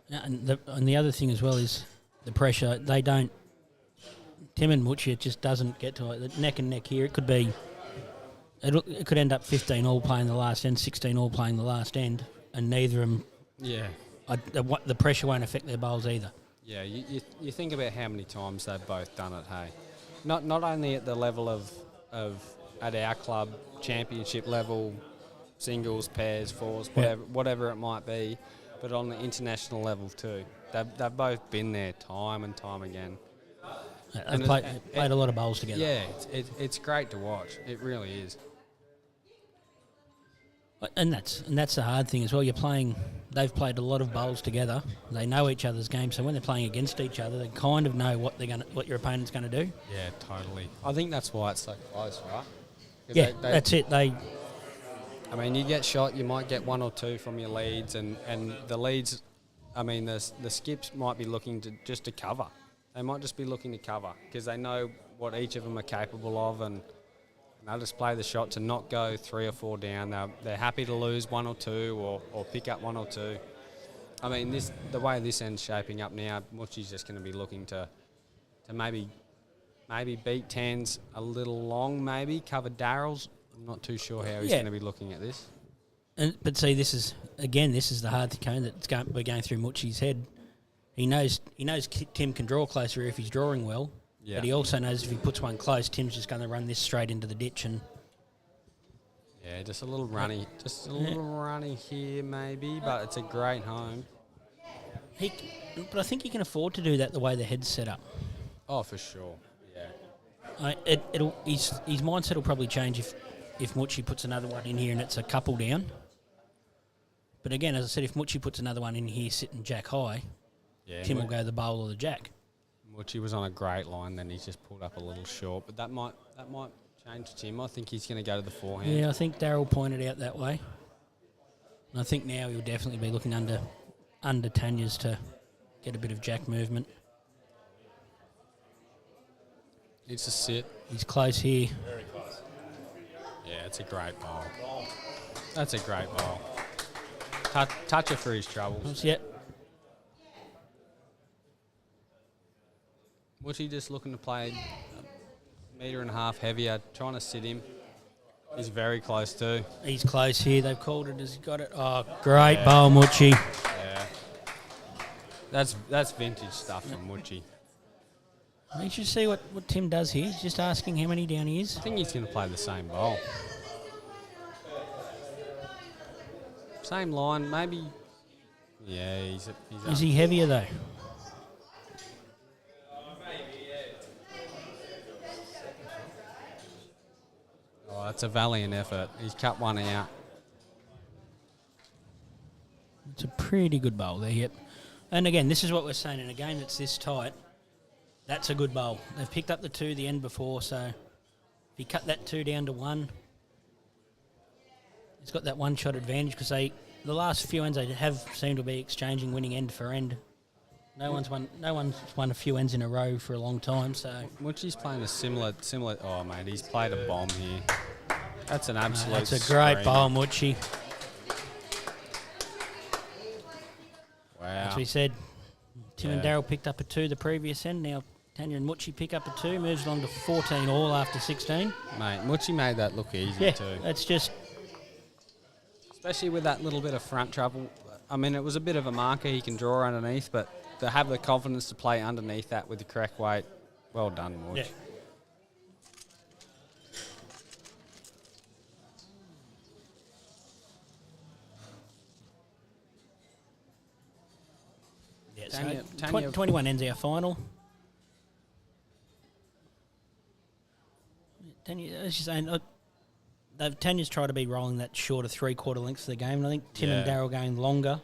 Speaker 1: And the other thing as well is the pressure. They don't. Tim and Mucci, it just doesn't get to it. The neck and neck here. It could be. It could end up 15 all playing the last end, 16 all playing the last end, and neither of them.
Speaker 6: Yeah.
Speaker 1: The pressure won't affect their bowls either.
Speaker 6: Yeah, you think about how many times they've both done it, hey? Not only at the level of at our club, championship level, singles, pairs, fours, whatever it might be, but on the international level too. They've both been there time and time again.
Speaker 1: They've played a lot of bowls together.
Speaker 6: Yeah, it's great to watch. It really is.
Speaker 1: And that's the hard thing as well. They've played a lot of bowls together. They know each other's games, so when they're playing against each other, they kind of know what your opponent's going to do.
Speaker 6: Yeah, totally. I think that's why it's so close, right?
Speaker 1: Yeah, that's it. I
Speaker 6: mean, you get shot, you might get one or two from your leads, and the leads, I mean, the skips might be looking to cover. They might just be looking to cover because they know what each of them are capable of, and they'll just play the shot to not go 3 or 4 down. They're happy to lose 1 or 2 or pick up 1 or 2. I mean, the way this end's shaping up now, Muchi's just going to be looking to maybe beat Tans a little long, maybe cover Darryl's. I'm not too sure how he's going to be looking at this.
Speaker 1: But see, this is the hard thing that we're going through Muchi's head. He knows Tim can draw closer if he's drawing well. Yeah. But he also knows if he puts one close, Tim's just going to run this straight into the ditch. And
Speaker 6: yeah, just a little runny here maybe, but it's a great home.
Speaker 1: But I think he can afford to do that the way the head's set up.
Speaker 6: Oh, for sure. Yeah.
Speaker 1: His mindset will probably change if Muchi puts another one in here and it's a couple down. But again, as I said, if Muchi puts another one in here sitting jack high, Tim will go the bowl or the jack.
Speaker 6: Muchi was on a great line, then he's just pulled up a little short, but that might change Tim. I think he's going to go to the forehand.
Speaker 1: Yeah, I think Darryl pointed out that way. And I think now he'll definitely be looking under Tanya's to get a bit of jack movement.
Speaker 6: It's a sit.
Speaker 1: He's close here.
Speaker 5: Very close.
Speaker 6: Yeah, it's a great bowl. That's a great bowl. Toucher for his troubles.
Speaker 1: Yeah.
Speaker 6: Was he just looking to play a metre and a half heavier, trying to sit him? He's very close too.
Speaker 1: He's close here. They've called it. Has he got it? Oh, great bowl, Muchi.
Speaker 6: Yeah. That's vintage stuff from Muchi.
Speaker 1: You should see what Tim does here. He's just asking how many down he is.
Speaker 6: I think he's going to play the same bowl. Same line, maybe. Yeah, he's
Speaker 1: Is he heavier though?
Speaker 6: Oh, that's a valiant effort. He's cut one out.
Speaker 1: It's a pretty good bowl there, yep. And again, this is what we're saying in a game that's this tight. That's a good bowl. They've picked up the 2 the end before, so if you cut that 2 down to 1, he's got that one shot advantage because the last few ends they have seemed to be exchanging winning end for end. No one's won a few ends in a row for a long time, so
Speaker 6: Muchi's playing a similar. Oh mate, he's played a bomb here. That's an absolute.
Speaker 1: That's a great
Speaker 6: screamer.
Speaker 1: bowl, Muchi.
Speaker 6: Wow.
Speaker 1: As we said, Tim and Darryl picked up a 2 the previous end. Now Tanya and Muchi pick up a 2, moves on to 14 all after 16.
Speaker 6: Mate, Muchi made that look easy too.
Speaker 1: That's just...
Speaker 6: Especially with that little bit of front trouble. I mean, it was a bit of a marker he can draw underneath, but to have the confidence to play underneath that with the correct weight, well done, Much.
Speaker 1: Yeah.
Speaker 6: Tanya,
Speaker 1: 21 ends our final. Tanya, as you're saying, Tanya's tried to be rolling that short of 3/4 lengths of the game, and I think Tim and Darryl going longer.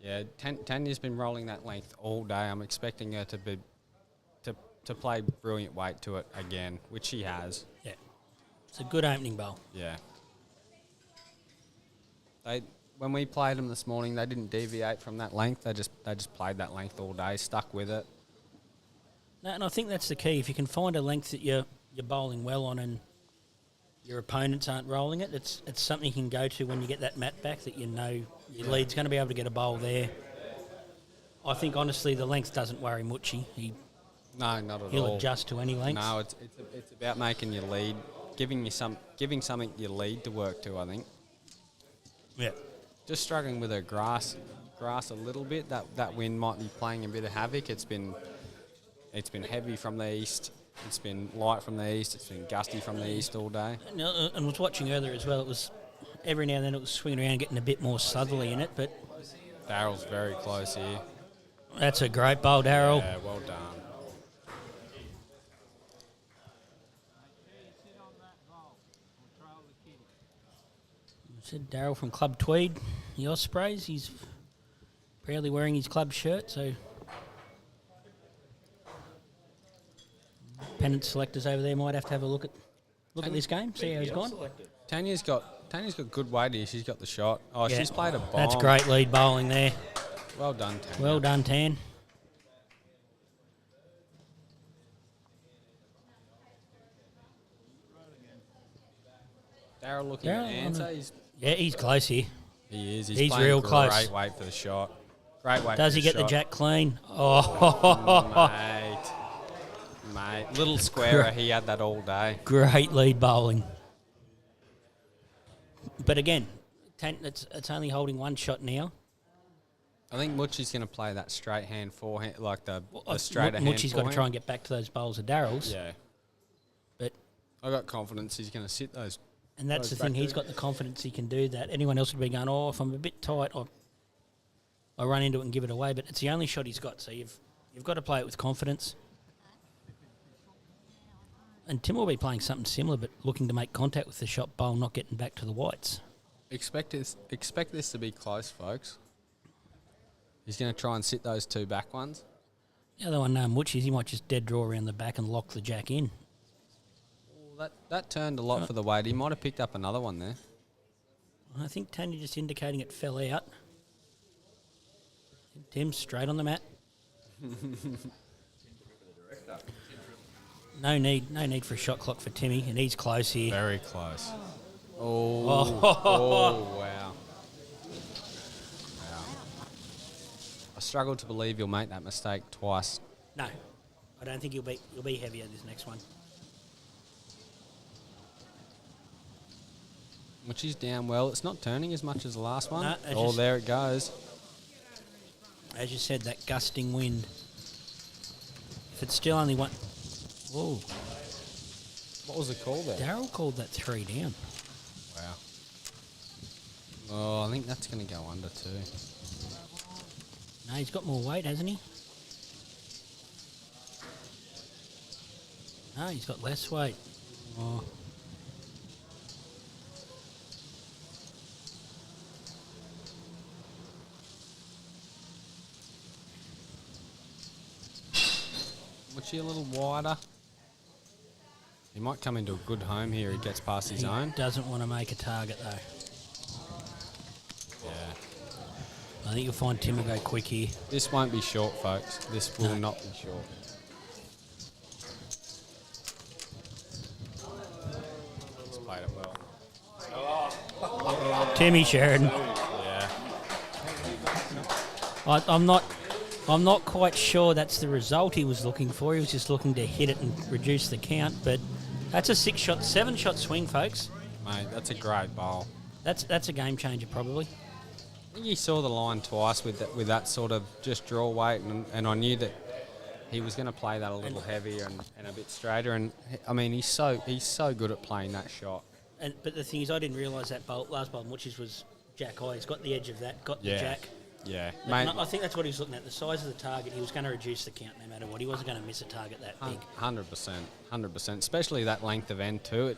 Speaker 6: Yeah, Tanya's been rolling that length all day. I'm expecting her to play brilliant weight to it again, which she has.
Speaker 1: Yeah, it's a good opening bowl.
Speaker 6: Yeah. when we played them this morning, they didn't deviate from that length. They just played that length all day, stuck with it.
Speaker 1: No, and I think that's the key. If you can find a length that you're bowling well on and your opponents aren't rolling it, it's something you can go to when you get that mat back that you know your lead's going to be able to get a bowl there. I think, honestly, the length doesn't worry Mucci.
Speaker 6: No, not at all.
Speaker 1: He'll adjust to any length.
Speaker 6: No, it's about making your lead, giving something your lead to work to, I think.
Speaker 1: Yeah.
Speaker 6: Just struggling with her grass a little bit. That wind might be playing a bit of havoc. It's been heavy from the east. It's been light from the east. It's been gusty from the east all day.
Speaker 1: And I was watching earlier as well. It was every now and then it was swinging around, getting a bit more southerly in it. But
Speaker 6: Daryl's very close here.
Speaker 1: that's a great bowl, Daryl.
Speaker 6: Yeah, well done.
Speaker 1: Said Daryl from Club Tweed, the Ospreys. He's proudly wearing his club shirt. So pennant selectors over there might have to have a look at this game, see how he's gone.
Speaker 6: Tanya's got good weight here. She's got the shot. Oh,
Speaker 1: Yeah.
Speaker 6: she's played a bomb.
Speaker 1: That's great lead bowling there.
Speaker 6: Well done, Tanya.
Speaker 1: Well done, Tan.
Speaker 6: Daryl looking at
Speaker 1: Daryl on
Speaker 6: answer.
Speaker 1: the- He's close here.
Speaker 6: He is.
Speaker 1: He's
Speaker 6: playing
Speaker 1: real
Speaker 6: great
Speaker 1: close.
Speaker 6: Great weight for the shot. Great weight.
Speaker 1: Does
Speaker 6: for
Speaker 1: he get the
Speaker 6: shot.
Speaker 1: jack clean? Oh,
Speaker 6: Mate. Little squarer. He had that all day.
Speaker 1: great lead bowling. But again, it's only holding one shot now.
Speaker 6: I think Muchi's going to play that straight hand forehand, like the straighter hand
Speaker 1: Muchi's got to
Speaker 6: forehand.
Speaker 1: try and get back to those bowls of Daryl's.
Speaker 6: Yeah.
Speaker 1: But
Speaker 6: I got confidence he's going to sit those.
Speaker 1: and that's the
Speaker 6: Goes
Speaker 1: thing.
Speaker 6: back
Speaker 1: He's
Speaker 6: to-
Speaker 1: got the confidence he can do that. Anyone else would be going, oh, if I'm a bit tight, I run into it and give it away. But it's the only shot he's got, so you've got to play it with confidence. And Tim will be playing something similar, but looking to make contact with the shot bowl, not getting back to the whites.
Speaker 6: Expect this to be close, folks. He's going to try and sit those two back ones.
Speaker 1: The other one, Muchis, he might just dead draw around the back and lock the jack in.
Speaker 6: Well, that turned a lot for the weight. He might have picked up another one there.
Speaker 1: I think Tanya just indicating it fell out. Tim's straight on the mat. No need for a shot clock for Timmy, and he's close here.
Speaker 6: Very close.
Speaker 1: Oh.
Speaker 6: Oh, wow. I struggle to believe you'll make that mistake twice.
Speaker 1: No, I don't think he'll be heavier this next one.
Speaker 6: Which is down well. It's not turning as much as the last one.
Speaker 1: No, it's
Speaker 6: Oh,
Speaker 1: just-
Speaker 6: there it goes.
Speaker 1: As you said, that gusting wind. If it's still only one... Whoa,
Speaker 6: What was the call there?
Speaker 1: Daryl called that 3 down.
Speaker 6: Wow. Oh, I think that's going to go under too.
Speaker 1: No, he's got more weight, hasn't he? No, he's got less weight. Oh.
Speaker 6: Was she a little wider? He might come into a good home here. He gets past his
Speaker 1: He
Speaker 6: own.
Speaker 1: doesn't want to make a target, though.
Speaker 6: Yeah.
Speaker 1: I think you'll find Tim will go quick here.
Speaker 6: This won't be short, folks. This will
Speaker 1: No.
Speaker 6: not be short. He's played it well.
Speaker 1: Timmy Sheridan.
Speaker 6: Yeah.
Speaker 1: I'm not quite sure that's the result he was looking for. He was just looking to hit it and reduce the count. But that's a 7-shot swing, folks.
Speaker 6: Mate, that's a great bowl.
Speaker 1: That's a game changer, probably.
Speaker 6: I think he saw the line twice with that sort of just draw weight, and I knew that he was going to play that a little heavier and a bit straighter. And I mean, he's so good at playing that shot.
Speaker 1: But the thing is, I didn't realise that last bowl, which was jack high. He's got the edge of that, got the jack.
Speaker 6: Yeah,
Speaker 1: And
Speaker 6: mate.
Speaker 1: I think that's what he was looking at. The size of the target, he was going to reduce the count no matter what. He wasn't going to miss a target that big.
Speaker 6: 100%. Especially that length of end too.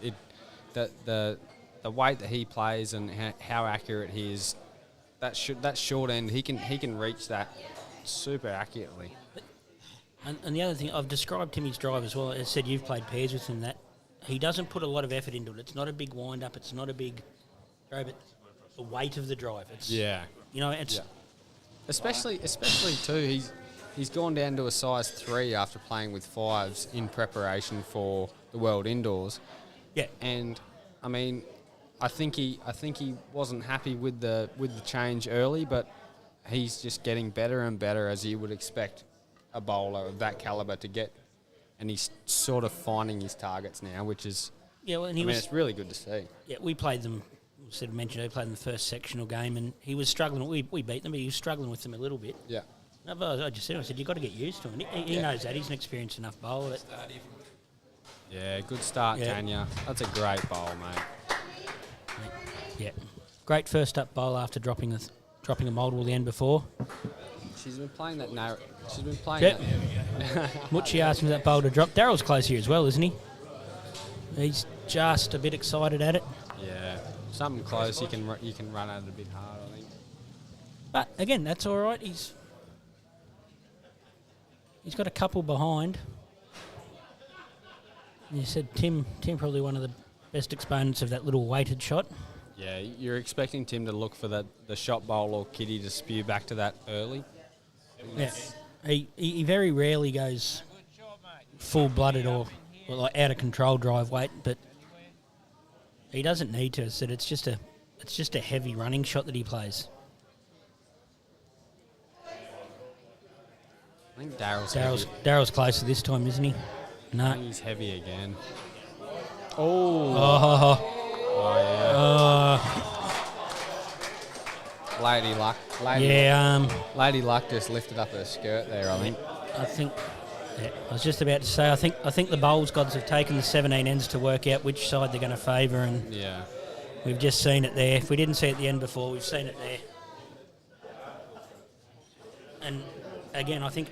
Speaker 6: The weight that he plays and how accurate he is. That short end, he can reach that super accurately.
Speaker 1: And the other thing, I've described Timmy's drive as well. As I said, you've played pairs with him. That he doesn't put a lot of effort into it. It's not a big wind up. It's not a big throw, but the weight of the drive. It's
Speaker 6: Yeah.
Speaker 1: you know, it's
Speaker 6: Especially too, he's gone down to a size 3 after playing with 5s in preparation for the World Indoors.
Speaker 1: yeah.
Speaker 6: And I mean, I think he wasn't happy with the change early, but he's just getting better and better, as you would expect a bowler of that caliber to get. And he's sort of finding his targets now, which is
Speaker 1: Yeah, well, and
Speaker 6: it's really good to see.
Speaker 1: Yeah, we played them. Mentioned they played in the first sectional game, and he was struggling. We beat them, but he was struggling with them a little bit.
Speaker 6: Yeah.
Speaker 1: No, but I just said, you've got to get used to him. He knows that. He's an experienced enough bowler.
Speaker 6: Yeah, good start,
Speaker 1: Yeah.
Speaker 6: Tanya. That's a great bowl, mate.
Speaker 1: Yeah, great first up bowl after dropping a multiple the end before.
Speaker 6: She's been playing that narrow. She's been playing
Speaker 1: Yep.
Speaker 6: that.
Speaker 1: Muchi asked him that bowl to drop. Darryl's close here as well, isn't he? He's just a bit excited at it.
Speaker 6: Yeah. Something close. You can run at it a bit hard, I think.
Speaker 1: But again, that's all right. He's got a couple behind. You said Tim probably one of the best exponents of that little weighted shot.
Speaker 6: Yeah, you're expecting Tim to look for the shot bowl or Kitty to spew back to that early.
Speaker 1: Yeah, he very rarely goes full-blooded or like out of control drive weight, but he doesn't need to. So it's just a heavy running shot that he plays.
Speaker 6: I think Darryl's
Speaker 1: Darryl's closer this time, isn't he?
Speaker 6: I
Speaker 1: No.
Speaker 6: think he's heavy again.
Speaker 1: Oh,
Speaker 6: Lady Luck. Lady Luck just lifted up her skirt there, I think.
Speaker 1: I think. Yeah, I was just about to say. I think the bowls gods have taken the 17 ends to work out which side they're going to favour, and
Speaker 6: Yeah.
Speaker 1: we've just seen it there. If we didn't see it at the end before, we've seen it there. And again, I think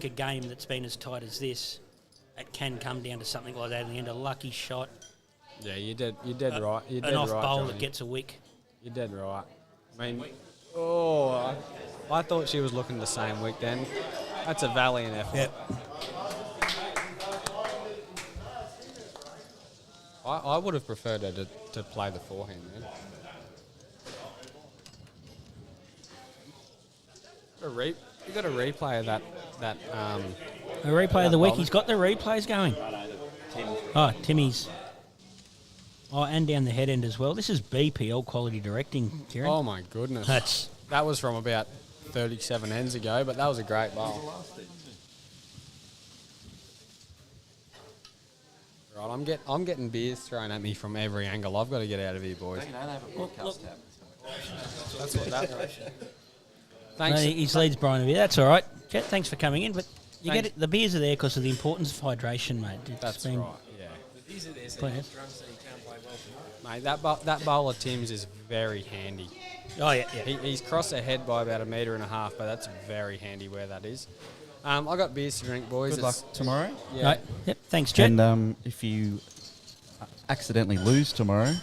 Speaker 1: a game that's been as tight as this, it can come down to something like that in the end. A lucky shot,
Speaker 6: Yeah, you're dead right. You're dead
Speaker 1: an off
Speaker 6: right,
Speaker 1: bowl
Speaker 6: Johnny.
Speaker 1: that gets a wick.
Speaker 6: You're dead right. I mean, I thought she was looking the same week then. That's a valiant effort.
Speaker 1: Yep.
Speaker 6: I would have preferred her to play the forehand then. You got a replay of that.
Speaker 1: A replay of the week.
Speaker 6: bowling.
Speaker 1: He's got the replays going. Oh, Timmy's. Oh, and down the head end as well. This is BPL quality directing, Kieran.
Speaker 6: Oh my goodness. That was from about 37 ends ago, but that was a great bowl. Right, I'm getting beers thrown at me from every angle. I've got to get out of here, boys. That's what that was.
Speaker 1: No,
Speaker 6: Thanks.
Speaker 1: his leads Brian a bit. That's all right. Jet, thanks for coming in. But you
Speaker 6: Thanks.
Speaker 1: get it. The beers are there because of the importance of hydration, mate. It's
Speaker 6: That's
Speaker 1: been
Speaker 6: right. Yeah.
Speaker 2: These are there, so
Speaker 1: Play
Speaker 2: you
Speaker 1: it.
Speaker 2: have drums so you can't play well.
Speaker 6: Mate, that bowl of Tim's is very handy.
Speaker 1: Oh yeah, yeah.
Speaker 6: He's crossed ahead by about 1.5 metres, but that's very handy where that is. I got beers to drink, boys.
Speaker 3: Good luck tomorrow.
Speaker 6: Yeah.
Speaker 1: Right. Yep. Thanks, Jet.
Speaker 3: And if you accidentally lose tomorrow,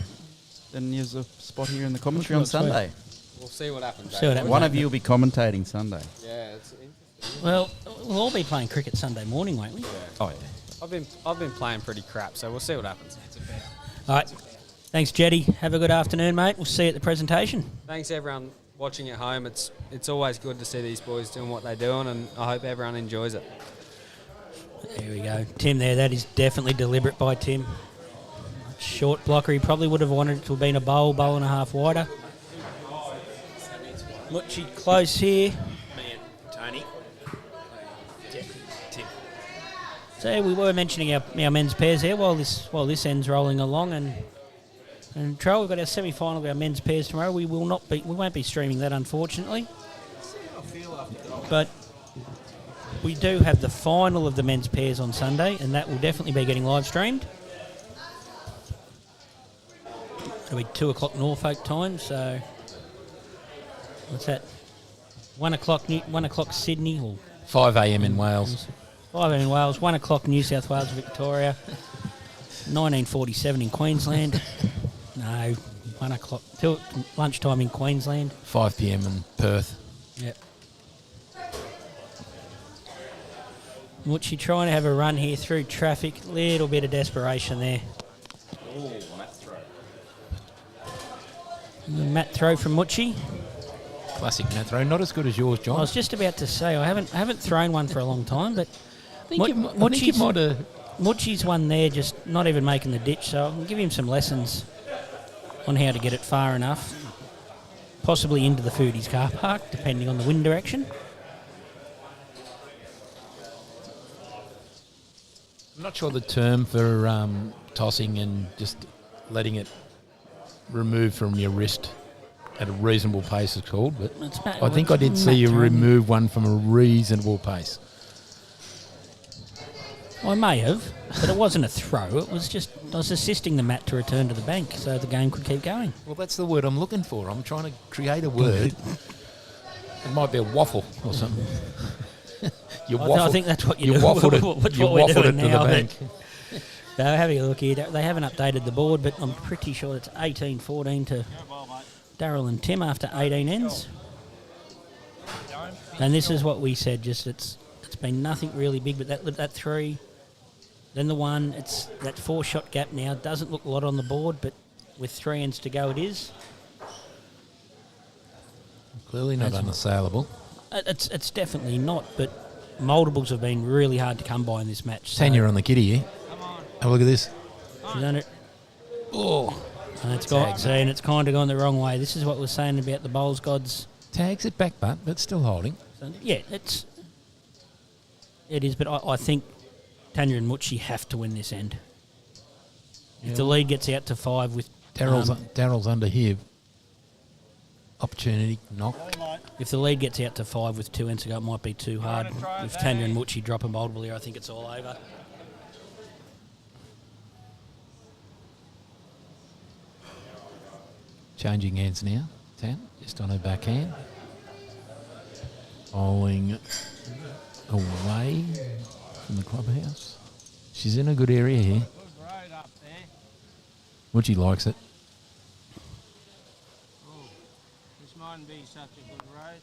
Speaker 3: then there's a spot here in the commentary on
Speaker 1: Sweet.
Speaker 3: Sunday.
Speaker 6: We'll see what happens.
Speaker 1: See what happens.
Speaker 3: One of you will be commentating Sunday.
Speaker 6: Yeah, it's interesting.
Speaker 1: Well, we'll all be playing cricket Sunday morning, won't we?
Speaker 3: Oh, yeah.
Speaker 6: I've been playing pretty crap, so we'll see what happens.
Speaker 1: All right. Thanks, Jetty. Have a good afternoon, mate. We'll see you at the presentation.
Speaker 6: Thanks everyone watching at home. It's always good to see these boys doing what they're doing, and I hope everyone enjoys it.
Speaker 1: There we go. Tim there. That is definitely deliberate by Tim. Short blocker. He probably would have wanted it to have been a bowl and a half wider. Muchi close here.
Speaker 2: Me and Tony. Tim.
Speaker 1: So we were mentioning our men's pairs there while this end's rolling along, and Troll, we've got our semi-final of our men's pairs tomorrow. We won't be streaming that, unfortunately. But we do have the final of the men's pairs on Sunday, and that will definitely be getting live streamed. It'll be 2 o'clock Norfolk time, so what's that? 1 o'clock Sydney, or
Speaker 2: 5 a.m. in Wales.
Speaker 1: 5 in Wales, 1 o'clock New South Wales, Victoria, 1947 in Queensland. No, 1 o'clock till lunchtime in Queensland.
Speaker 2: 5 p.m. in Perth.
Speaker 1: Yep. Muchi trying to have a run here through traffic. Little bit of desperation there. Mat throw from Muchi.
Speaker 2: Classic mat throw. Not as good as yours, John.
Speaker 1: I was just about to say I haven't thrown one for a long time, but
Speaker 2: I think you might have.
Speaker 1: Muchi's one there, just not even making the ditch. So I'll give him some lessons on how to get it far enough, possibly into the foodies car park, depending on the wind direction.
Speaker 2: I'm not sure the term for tossing and just letting it remove from your wrist at a reasonable pace is called, but I think I did see you remove one from a reasonable pace.
Speaker 1: I may have, but it wasn't a throw. It was just I was assisting the mat to return to the bank so the game could keep going.
Speaker 2: Well, that's the word I'm looking for. I'm trying to create a word. It might be a waffle or something.
Speaker 1: I think that's what
Speaker 2: you waffled it.
Speaker 1: What
Speaker 2: You
Speaker 1: we're
Speaker 2: waffled
Speaker 1: doing
Speaker 2: it to
Speaker 1: now,
Speaker 2: the bank.
Speaker 1: They're having a look here. They haven't updated the board, but I'm pretty sure it's 18-14 to Darryl and Tim after 18 ends. And this is what we said. Just it's been nothing really big, but that three, then the one. It's that 4-shot gap now. Doesn't look a lot on the board, but with 3 ends to go, it is.
Speaker 2: Clearly not unassailable.
Speaker 1: It's definitely not, but multiples have been really hard to come by in this match. So
Speaker 2: Tanya on the kitty here. Have a look at this.
Speaker 1: she's done it. Oh, and it's got and it's kind of gone the wrong way. This is what we're saying about the bowls gods.
Speaker 2: Tags it back, but still holding.
Speaker 1: So, yeah, it is, but I think Tanya and Muchi have to win this end. If the lead gets out to 5 with
Speaker 2: Darryl's under here. Opportunity knock.
Speaker 1: if the lead gets out to 5 with 2 ends to go, it might be too hard. If Tanya and Muchi drop a multiple here, I think it's all over.
Speaker 2: Changing hands now. Tan just on her backhand. Bowling away from the clubhouse. She's in a good area here.
Speaker 4: Good road up there.
Speaker 2: Muchi likes it.
Speaker 4: Oh, this mightn't be such a good road.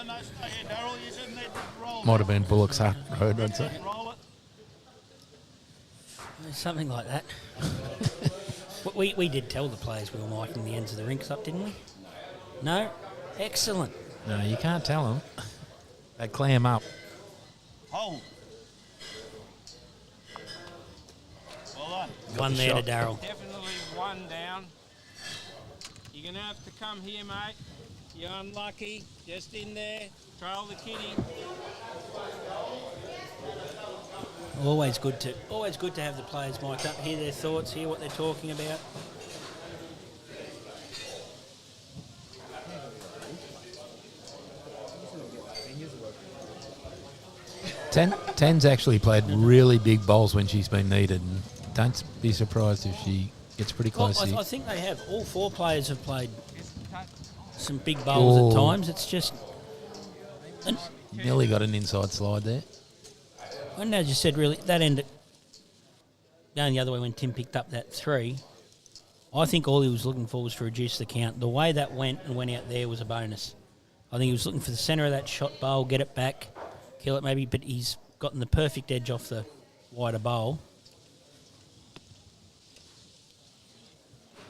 Speaker 5: No, stay here, Darryl. You didn't need to roll.
Speaker 2: Might have been Bullock's Hut Road, I'd say.
Speaker 5: Roll it.
Speaker 1: Something like that. we did tell the players we were marking the ends of the rinks up, didn't we? No? Excellent.
Speaker 2: No, you can't tell them. They clam up.
Speaker 5: Hold. Well done.
Speaker 1: One there to Darryl.
Speaker 4: Definitely one down. You're going to have to come here, mate. You're unlucky. Just in there. Trail the kitty.
Speaker 1: Always good to have the players mic'd up, hear their thoughts, hear what they're talking about.
Speaker 2: Tan's actually played really big bowls when she's been needed, and don't be surprised if she gets pretty close
Speaker 1: Well,
Speaker 2: here.
Speaker 1: I think they have. All 4 players have played some big bowls at times. It's just...
Speaker 2: Nearly got an inside slide there.
Speaker 1: And as you said, really, that ended going the other way when Tim picked up that 3. I think all he was looking for was to reduce the count. The way that went out there was a bonus. I think he was looking for the centre of that shot bowl, get it back, kill it maybe, but he's gotten the perfect edge off the wider bowl.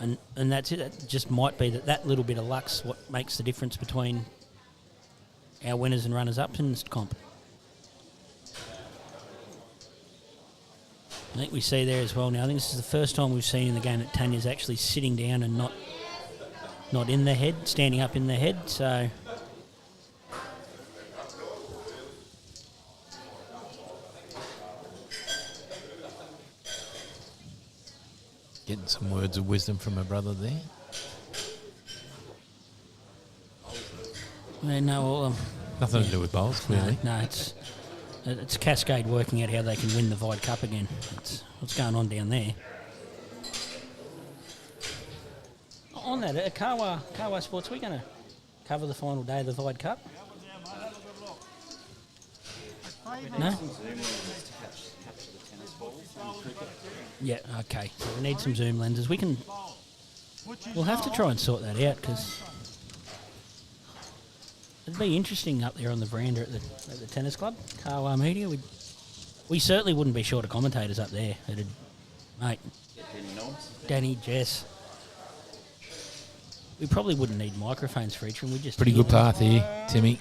Speaker 1: And that's it. That just might be that little bit of luck's what makes the difference between our winners and runners-up in this comp. I think we see there as well now. I think this is the first time we've seen in the game that Tanya's actually sitting down and not in the head, standing up in the head. So
Speaker 2: Getting some words of wisdom from her brother there. Nothing to do with bowls, clearly.
Speaker 1: No, it's Cascade working out how they can win the Vide Cup again. That's what's going on down there. On that, at Kawa Sports, we're going to cover the final day of the Vide Cup. No? Yeah, okay. So we need some zoom lenses. We'll have to try and sort that out because it'd be interesting up there on the veranda at the tennis club, Kawa Media. We certainly wouldn't be short of commentators up there. Mate, Danny, Jess. We probably wouldn't need microphones for each one. We just
Speaker 2: Pretty
Speaker 1: hear
Speaker 2: good
Speaker 1: them.
Speaker 2: path here, Timmy.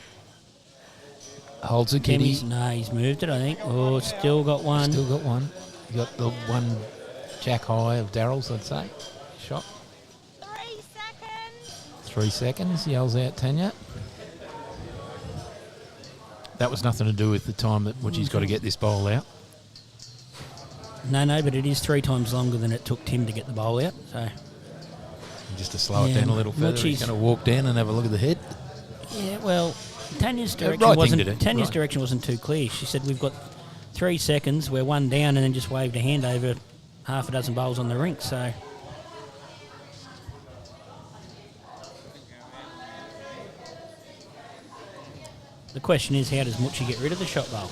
Speaker 2: Holds a kitty.
Speaker 1: He's moved it, I think. Oh, still got one.
Speaker 2: Still got one. You got the one jack high of Daryl's, I'd say. Shot.
Speaker 7: 3 seconds.
Speaker 2: 3 seconds, yells out Tanya. That was nothing to do with the time that Woochie's got to get this bowl out.
Speaker 1: No, but it is 3 times longer than it took Tim to get the bowl out. So,
Speaker 2: And just to slow it
Speaker 1: Yeah,
Speaker 2: down a little further, he's
Speaker 1: Woochie's-
Speaker 2: going to walk down and have a look at the head.
Speaker 1: yeah, well, Tanya's
Speaker 2: right
Speaker 1: direction
Speaker 2: thing to do. Right.
Speaker 1: direction wasn't too clear. She said we've got 3 seconds, we're one down, and then just waved a hand over half a dozen bowls on the rink. So, the question is, how does Muchi get rid of the shot bowl?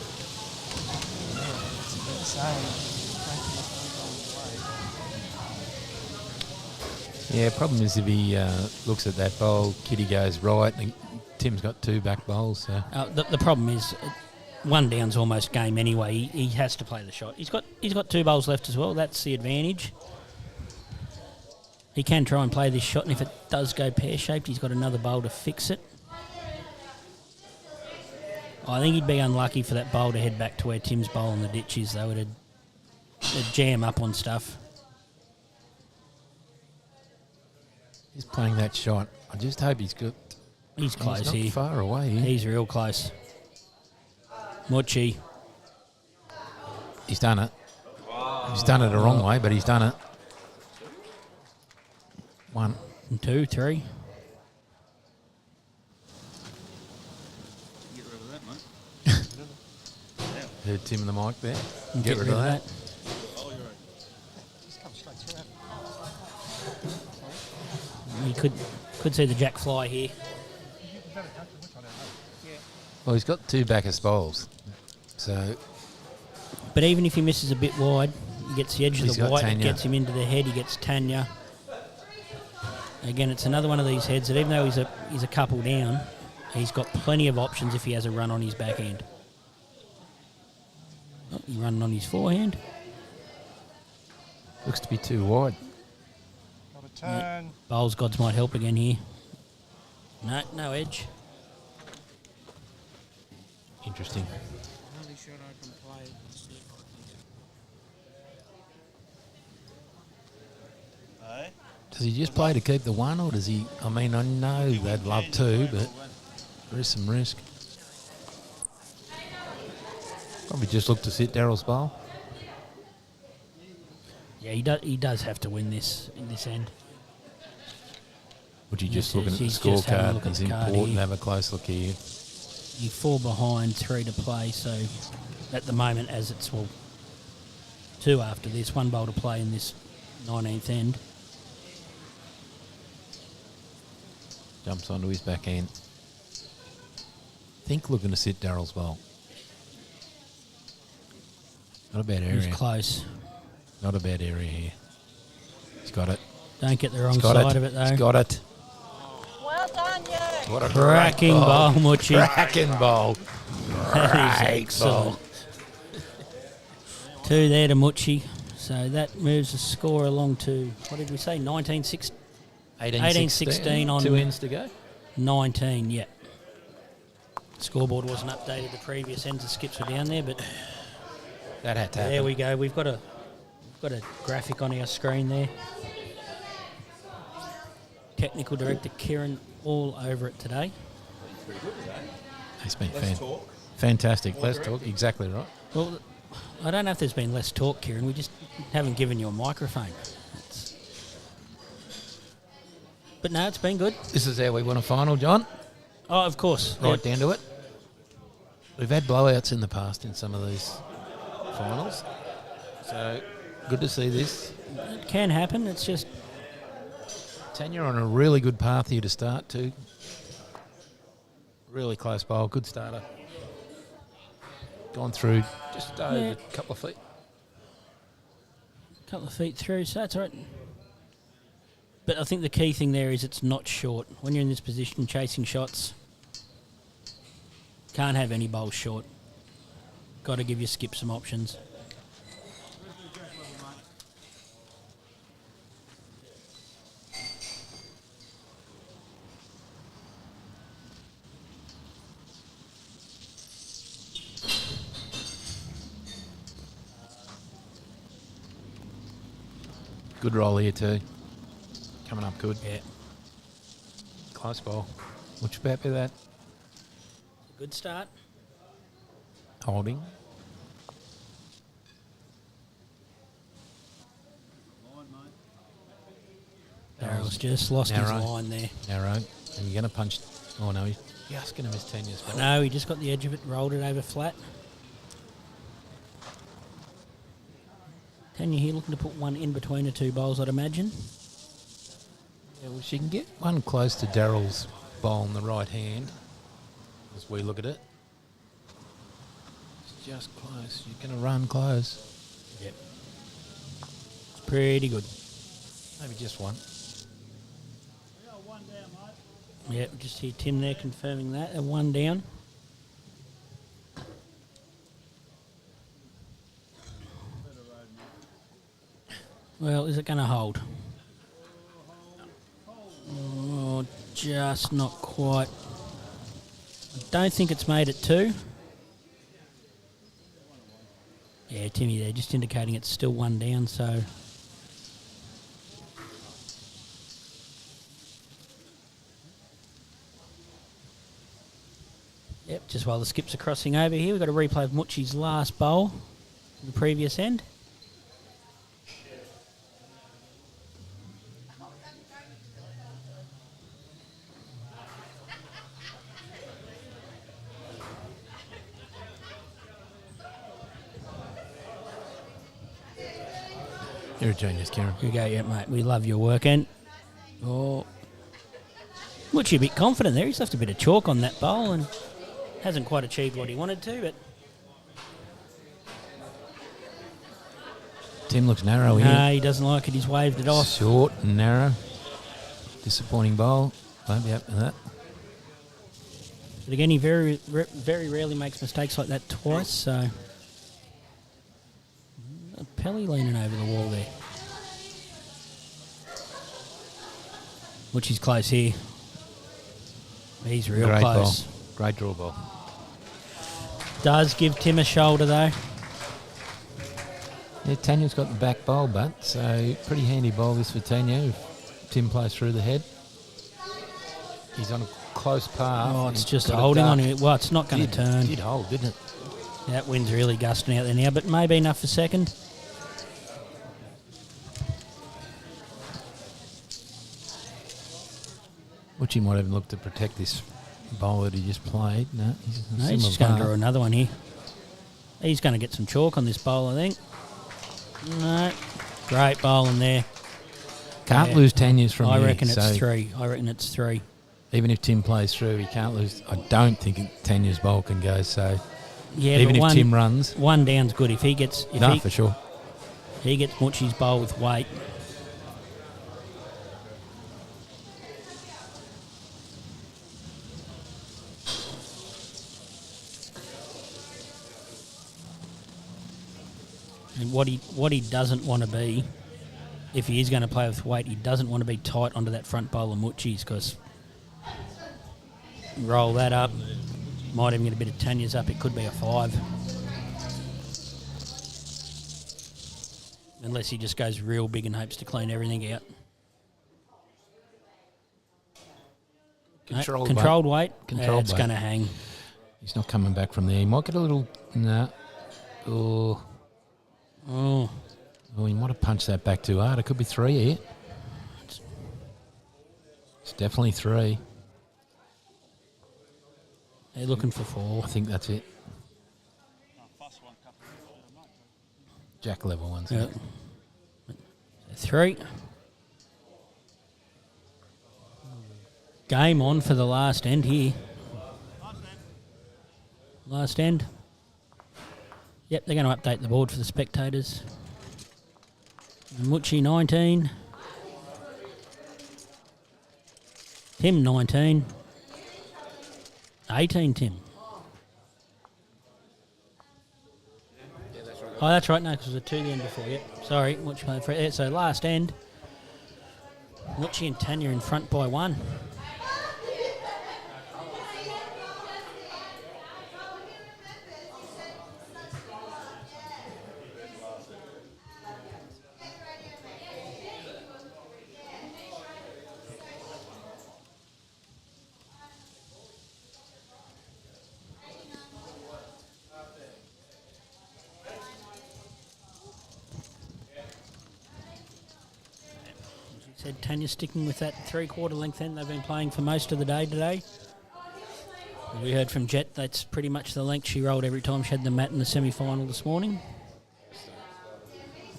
Speaker 2: Yeah, problem is if he looks at that bowl, Kitty goes right, and Tim's got 2 back bowls. So
Speaker 1: The problem is, one down's almost game anyway. He has to play the shot. He's got 2 bowls left as well. That's the advantage. He can try and play this shot, and if it does go pear-shaped, he's got another bowl to fix it. I think he'd be unlucky for that bowl to head back to where Tim's bowl in the ditch is, though. It'd jam up on stuff.
Speaker 2: he's playing that shot. I just hope he's good.
Speaker 1: He's close
Speaker 2: He's not
Speaker 1: here.
Speaker 2: far away here.
Speaker 1: He's real close. Muchi.
Speaker 2: He's done it. He's done it the wrong way, but he's done it. 1.
Speaker 1: 2, 3.
Speaker 5: Get rid of that, mate.
Speaker 2: Heard Tim in the mic there.
Speaker 1: Get rid of that.
Speaker 5: Oh, you're right.
Speaker 1: You could see the jack fly here.
Speaker 2: Well, he's got 2 backers bowls. So
Speaker 1: But even if he misses a bit wide, he gets the edge
Speaker 2: He's
Speaker 1: of the
Speaker 2: got
Speaker 1: white, it
Speaker 2: Tanya.
Speaker 1: gets him into the head, he gets Tanya. Again, it's another one of these heads that even though he's a couple down, he's got plenty of options if he has a run on his backhand. Oh, he's running on his forehand.
Speaker 2: looks to be too wide.
Speaker 8: Got a turn.
Speaker 1: Bowls gods might help again here. No edge.
Speaker 2: Interesting.
Speaker 4: Only shot I can play.
Speaker 5: Hey?
Speaker 2: Does he just play to keep the 1, or does he? I mean, I know they'd love to, but there is some risk. Probably just look to sit Daryl's bowl.
Speaker 1: Yeah, he does have to win this in this end.
Speaker 2: Would you
Speaker 1: Yes,
Speaker 2: just looking at the
Speaker 1: he's just having a
Speaker 2: scorecard?
Speaker 1: look at
Speaker 2: It's
Speaker 1: the card
Speaker 2: important
Speaker 1: here.
Speaker 2: to have a close look here.
Speaker 1: You fall behind, 3 to play, so at the moment, as it's 2 after this, 1 bowl to play in this 19th end.
Speaker 2: Jumps onto his backhand. Think looking to sit Daryl's bowl. Not a bad
Speaker 1: He's
Speaker 2: area.
Speaker 1: close.
Speaker 2: Not a bad area here. He's got it.
Speaker 1: Don't get the wrong
Speaker 2: He's got
Speaker 1: side
Speaker 2: it.
Speaker 1: of it, though.
Speaker 2: He's got it.
Speaker 7: Well done, you.
Speaker 2: What a
Speaker 1: Cracking
Speaker 2: great
Speaker 1: bowl, Muchi.
Speaker 2: Cracking bowl.
Speaker 1: That is
Speaker 2: Great
Speaker 1: excellent. 2 there to Muchi. So that moves the score along to, what did we say, 19-16? 18-16 on
Speaker 2: 2 ends to go.
Speaker 1: 19, yeah. Scoreboard wasn't updated. The previous ends of skips were down there, but
Speaker 2: That had to happen.
Speaker 1: there we go. We've got a graphic on our screen there. Technical director Kieran all over it today.
Speaker 2: He's been fantastic. Let's talk. Exactly right.
Speaker 1: Well, I don't know if there's been less talk, Kieran. We just haven't given you a microphone. But no, it's been good.
Speaker 2: This is how we won a final, John.
Speaker 1: Oh, of course.
Speaker 2: Right
Speaker 1: Yeah.
Speaker 2: down to it. We've had blowouts in the past in some of these finals. So good to see this.
Speaker 1: It can happen. It's just
Speaker 2: Tanya on a really good path here to start too. Really close bowl, good starter. Gone through just over
Speaker 1: Yeah.
Speaker 2: a couple of feet.
Speaker 1: a couple of feet through, so that's all right. But I think the key thing there is it's not short. When you're in this position chasing shots, can't have any bowls short. Got to give your skip some options.
Speaker 2: Good roll here too. Coming up good.
Speaker 1: Yeah.
Speaker 2: Close ball. What you about with that?
Speaker 1: Good start.
Speaker 2: Holding.
Speaker 1: Daryl's just lost his
Speaker 2: Narrow.
Speaker 1: line there.
Speaker 2: Narrow. And you're going to punch. Oh no, he's just going to miss Tanya's ball.
Speaker 1: No, he just got the edge of it, rolled it over flat. Tanya here looking to put one in between the two bowls, I'd imagine.
Speaker 2: Yeah, well, she can get one close to Daryl's bowl in the right hand as we look at it. It's just close. You're going to run close.
Speaker 1: Yep. It's pretty good.
Speaker 2: Maybe just one.
Speaker 1: Yep, just hear Tim there confirming that. A one down. Well, is it going to hold? Oh, just not quite. I don't think it's made it two. Yeah, Timmy there, just indicating it's still one down, so... Yep, just while the skips are crossing over here, we've got a replay of Muchi's last bowl, the previous end.
Speaker 2: You're a genius, Kieran.
Speaker 1: Here you go, yeah, mate. We love your work. And, oh, Muchi a bit confident there. He's left a bit of chalk on that bowl and hasn't quite achieved what he wanted to, but...
Speaker 2: Tim looks narrow here.
Speaker 1: No, he doesn't like it. He's waved it off.
Speaker 2: Short and narrow. Disappointing bowl. Won't be happy with that.
Speaker 1: But again, he very rarely makes mistakes like that twice, so... Pelly leaning over the wall there. Muchi's close here. He's real
Speaker 2: Great
Speaker 1: close.
Speaker 2: ball. Great draw ball.
Speaker 1: Does give Tim a shoulder, though.
Speaker 2: Yeah, Tanya's got the back bowl, but so pretty handy bowl this for Tanya if Tim plays through the head. He's on a close path.
Speaker 1: Oh, it's
Speaker 2: He's
Speaker 1: just
Speaker 2: got a
Speaker 1: holding
Speaker 2: duck.
Speaker 1: on him. Well, it's not going to turn.
Speaker 2: Did hold, didn't it?
Speaker 1: Yeah, that wind's really gusting out there now, but maybe enough for second.
Speaker 2: Which he might even look to protect this bowl that he just played. No,
Speaker 1: He's just going to draw another one here. He's going to get some chalk on this bowl, I think. No. Great bowling there.
Speaker 2: Can't
Speaker 1: Yeah.
Speaker 2: lose Tanya's from
Speaker 1: I
Speaker 2: here,
Speaker 1: reckon it's
Speaker 2: so
Speaker 1: three. I reckon it's three.
Speaker 2: even if Tim plays through, he can't lose. I don't think Tanya's bowl can go, so
Speaker 1: Yeah,
Speaker 2: even
Speaker 1: but
Speaker 2: if Tim runs.
Speaker 1: one down's good. If he gets,
Speaker 2: For sure.
Speaker 1: he gets Muchi's bowl with weight. And what he doesn't want to be, if he is going to play with weight, he doesn't want to be tight onto that front bowl of Muchi's, because roll that up, might even get a bit of Tanya's up. It could be a 5. Unless he just goes real big and hopes to clean everything out. Controlled weight.
Speaker 2: Controlled
Speaker 1: It's
Speaker 2: weight.
Speaker 1: going to hang.
Speaker 2: He's not coming back from there. He might get a little. Nah. Oh.
Speaker 1: Oh,
Speaker 2: Oh, he might have punched that back too hard. It could be 3 here. It's definitely 3.
Speaker 1: they're looking for 4.
Speaker 2: I think that's it. Jack level ones.
Speaker 1: Yeah. 3. Game on for the last end here. Last end. Yep, they're going to update the board for the spectators. Muchi 19. Tim 19. 18 Tim. Oh, that's right. No, because it was a 2 the end before. Yep. Sorry. Muchi played for it. So last end. Muchi and Tanya in front by 1. Said Tanya sticking with that 3/4 length end they've been playing for most of the day today. We heard from Jet that's pretty much the length she rolled every time she had the mat in the semi-final this morning.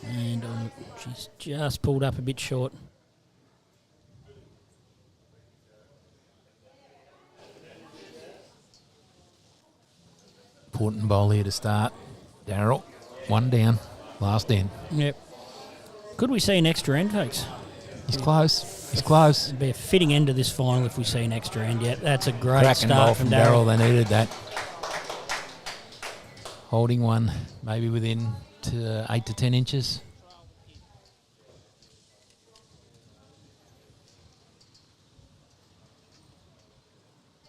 Speaker 1: And she's just pulled up a bit short.
Speaker 2: Important bowl here to start. Darryl, one down, last end.
Speaker 1: Yep. Could we see an extra end, folks?
Speaker 2: He's close. He's close.
Speaker 1: It'd be a fitting end to this final if we see an extra end. Yep, that's a great
Speaker 2: Cracking
Speaker 1: start
Speaker 2: bowl
Speaker 1: from
Speaker 2: from
Speaker 1: Darryl.
Speaker 2: Darryl. They needed that. Holding one, maybe within 8 to 10 inches.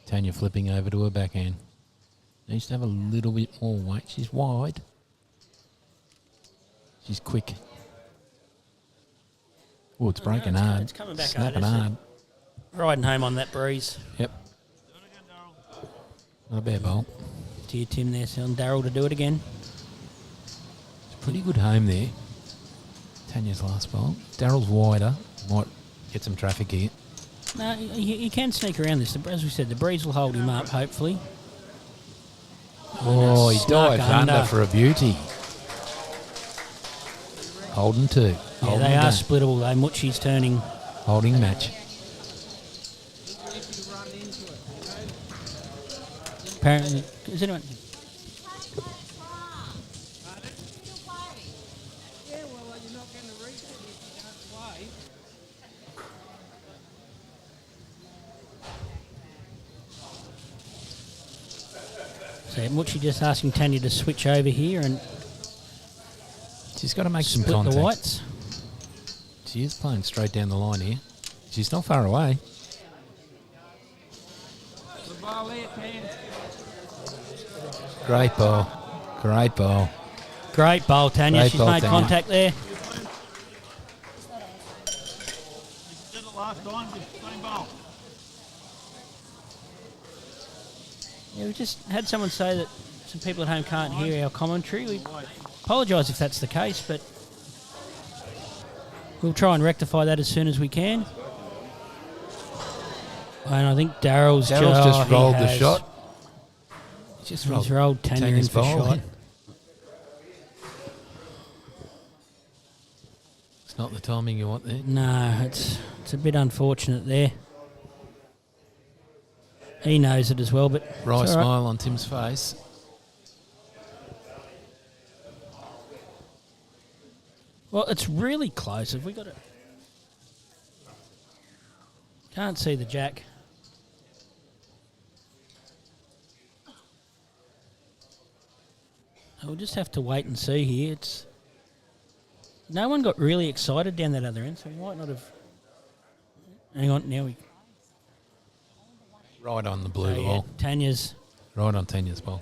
Speaker 2: Tanya flipping over to her backhand. Needs to have a little bit more weight. She's wide. She's quick. Oh, it's breaking hard.
Speaker 1: It's coming back
Speaker 2: Snapping
Speaker 1: hard, isn't
Speaker 2: hard.
Speaker 1: Riding home on that breeze.
Speaker 2: Yep. Not a bad bowl.
Speaker 1: Dear Tim there telling Darryl to do it again.
Speaker 2: It's a pretty good home there. Tanya's last bowl. Darryl's wider. Might get some traffic here.
Speaker 1: No, he can sneak around this. As we said, the breeze will hold him up, hopefully.
Speaker 2: Oh, he
Speaker 1: Snuck
Speaker 2: dives under for a beauty. Holding two.
Speaker 1: Yeah,
Speaker 2: Holding
Speaker 1: they are
Speaker 2: game.
Speaker 1: splittable though. Muchi's turning.
Speaker 2: Holding match.
Speaker 1: Apparently, is anyone? So Muchi just asking Tanya to switch over here and
Speaker 2: She's got to make some
Speaker 1: split
Speaker 2: contact.
Speaker 1: the whites.
Speaker 2: She is playing straight down the line here. She's not far away.
Speaker 4: The ball there, Tan.
Speaker 2: Great ball. Great ball.
Speaker 1: Great bowl, Tanya.
Speaker 2: Great
Speaker 1: She's
Speaker 2: bowl,
Speaker 1: made
Speaker 2: Tanya.
Speaker 1: contact there.
Speaker 5: Did it last time, just same bowl.
Speaker 1: Yeah, we just had someone say that some people at home can't hear our commentary. We apologise if that's the case, but we'll try and rectify that as soon as we can. And I think Darryl's
Speaker 2: Just rolled the shot. Just
Speaker 1: He's rolled Tanya in
Speaker 2: Tanya's
Speaker 1: for
Speaker 2: bowl.
Speaker 1: shot.
Speaker 2: It's not the timing you want there.
Speaker 1: No, it's a bit unfortunate there. He knows it as well, but
Speaker 2: Wry
Speaker 1: it's all right.
Speaker 2: smile on Tim's face.
Speaker 1: Well, it's really close. Have we got it? Can't see the jack. We'll just have to wait and see here. It's no one got really excited down that other end, so we might not have. Hang on, now we.
Speaker 2: Right on the blue
Speaker 1: So, yeah,
Speaker 2: ball.
Speaker 1: Tanya's
Speaker 2: Right on Tanya's ball.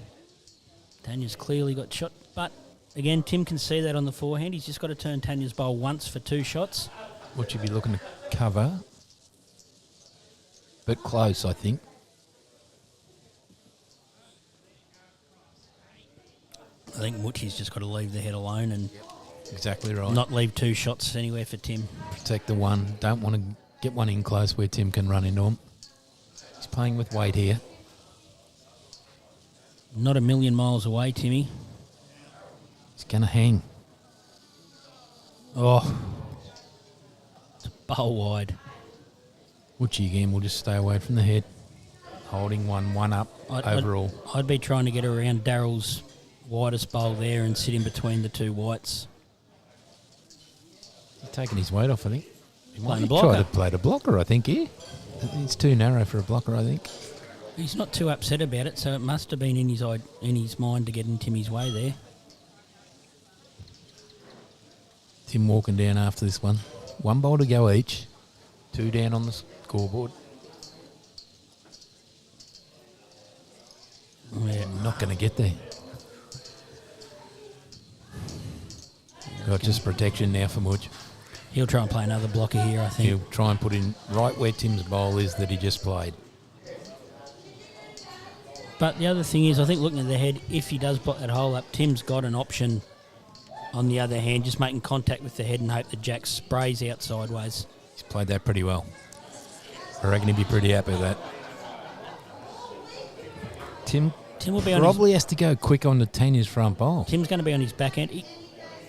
Speaker 1: clearly got shot, but again, Tim can see that on the forehand. He's just got to turn Tanya's bowl once for 2 shots.
Speaker 2: What you'd be looking to cover. But close, I think.
Speaker 1: I think Muchi's just got to leave the head alone and
Speaker 2: Exactly right.
Speaker 1: not leave 2 shots anywhere for Tim.
Speaker 2: Protect the one. Don't want to get one in close where Tim can run into him. He's playing with weight here.
Speaker 1: Not a million miles away, Timmy.
Speaker 2: He's going to hang.
Speaker 1: Oh, it's a bowl wide.
Speaker 2: Woochie again will just stay away from the head. Holding one up overall.
Speaker 1: I'd be trying to get around Darryl's widest bowl there and sit in between the 2 whites.
Speaker 2: He's taking his weight off, I think. He
Speaker 1: Playing
Speaker 2: might
Speaker 1: blocker.
Speaker 2: try to play the blocker, I think, here. It's too narrow for a blocker, I think.
Speaker 1: He's not too upset about it, so it must have been in his mind to get in Timmy's way there.
Speaker 2: Tim walking down after this one. 1 bowl to go each. 2 down on the scoreboard.
Speaker 1: Yeah.
Speaker 2: Not going to get there. Got just protection now for Mudge.
Speaker 1: He'll try and play another blocker here, I think.
Speaker 2: He'll try and put in right where Tim's bowl is that he just played.
Speaker 1: But the other thing is, I think looking at the head, if he does block that hole up, Tim's got an option on the other hand, just making contact with the head and hope the jack sprays out sideways.
Speaker 2: He's played that pretty well. I reckon he'd be pretty happy with that. Tim
Speaker 1: will be on
Speaker 2: probably has to go quick on the Tanya's front bowl.
Speaker 1: Tim's going to be on his back end.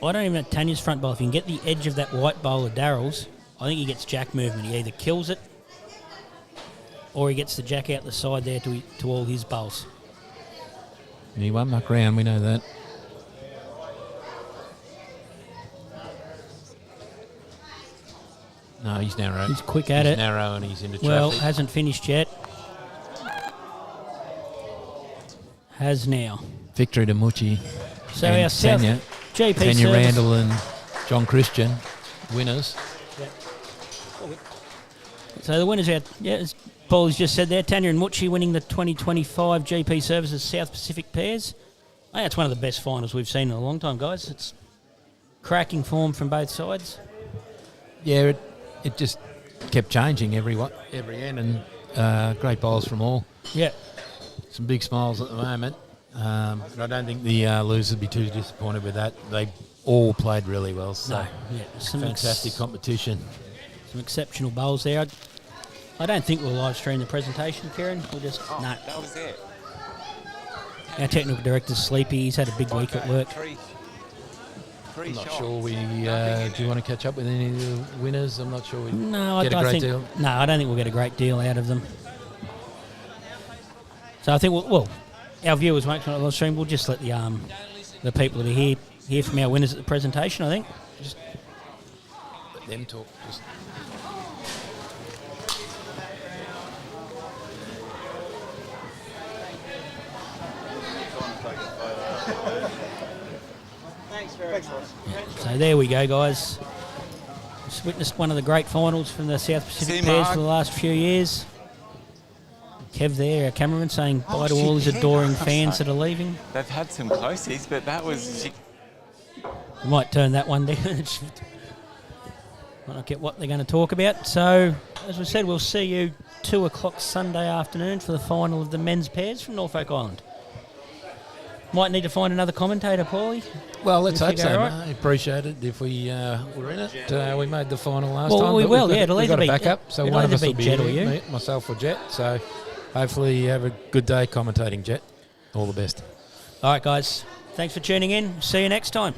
Speaker 1: I don't even know Tanya's front bowl. If you can get the edge of that white bowl of Darrell's, I think he gets jack movement. He either kills it or he gets the jack out the side there to all his bowls.
Speaker 2: And he won't muck around, we know that. No, he's narrow.
Speaker 1: He's quick at
Speaker 2: He's
Speaker 1: it.
Speaker 2: narrow and he's into traffic.
Speaker 1: Well, hasn't finished yet. Has now.
Speaker 2: Victory to Muchi.
Speaker 1: So
Speaker 2: and
Speaker 1: our South
Speaker 2: Tanya,
Speaker 1: GP
Speaker 2: Tanya
Speaker 1: service.
Speaker 2: Randall and John Christian, winners.
Speaker 1: So the winners out, as Paul's just said there, Tanya and Muchi winning the 2025 GP Services South Pacific Pairs. I think it's one of the best finals we've seen in a long time, guys. It's cracking form from both sides.
Speaker 2: Yeah, it just kept changing every end, and great bowls from all.
Speaker 1: Yeah.
Speaker 2: Some big smiles at the moment. But I don't think the losers would be too disappointed with that. They all played really well. So
Speaker 1: No, yeah, some
Speaker 2: fantastic competition.
Speaker 1: Some exceptional bowls there. I don't think we'll live stream the presentation, Kieran. We'll just no.
Speaker 9: That was it.
Speaker 1: Our technical director's sleepy. He's had a big week at work.
Speaker 2: I'm not sure we. Do you want to catch up with any of the winners? I'm not sure we
Speaker 1: No,
Speaker 2: get a great deal.
Speaker 1: No, I don't think we'll get a great deal out of them. So I think our viewers won't come on the live stream. We'll just let the people that are here hear from our winners at the presentation. I think.
Speaker 2: Just let them talk. Just
Speaker 1: So there we go, guys. Just witnessed one of the great finals from the South Pacific Pairs for the last few years. Kev there, our cameraman, saying bye to all his adoring fans that are leaving.
Speaker 9: They've had some closies, but that was...
Speaker 1: We might turn that one down. Might not get what they're going to talk about. So, as we said, we'll see you 2 o'clock Sunday afternoon for the final of the men's pairs from Norfolk Island. Might need to find another commentator, Paulie.
Speaker 2: well, let's hope so.
Speaker 1: Right?
Speaker 2: Mate. Appreciate it if we were in it. We made the final last
Speaker 1: Well,
Speaker 2: time.
Speaker 1: we
Speaker 2: but
Speaker 1: will,
Speaker 2: we've got,
Speaker 1: yeah, it'll
Speaker 2: we've
Speaker 1: either
Speaker 2: got a
Speaker 1: be-
Speaker 2: backup, so
Speaker 1: it'll
Speaker 2: one of
Speaker 1: either
Speaker 2: us
Speaker 1: be
Speaker 2: will be
Speaker 1: Jet or
Speaker 2: here,
Speaker 1: you.
Speaker 2: me, myself or Jet. So hopefully you have a good day commentating, Jet. All the best.
Speaker 1: All right, guys. Thanks for tuning in. See you next time.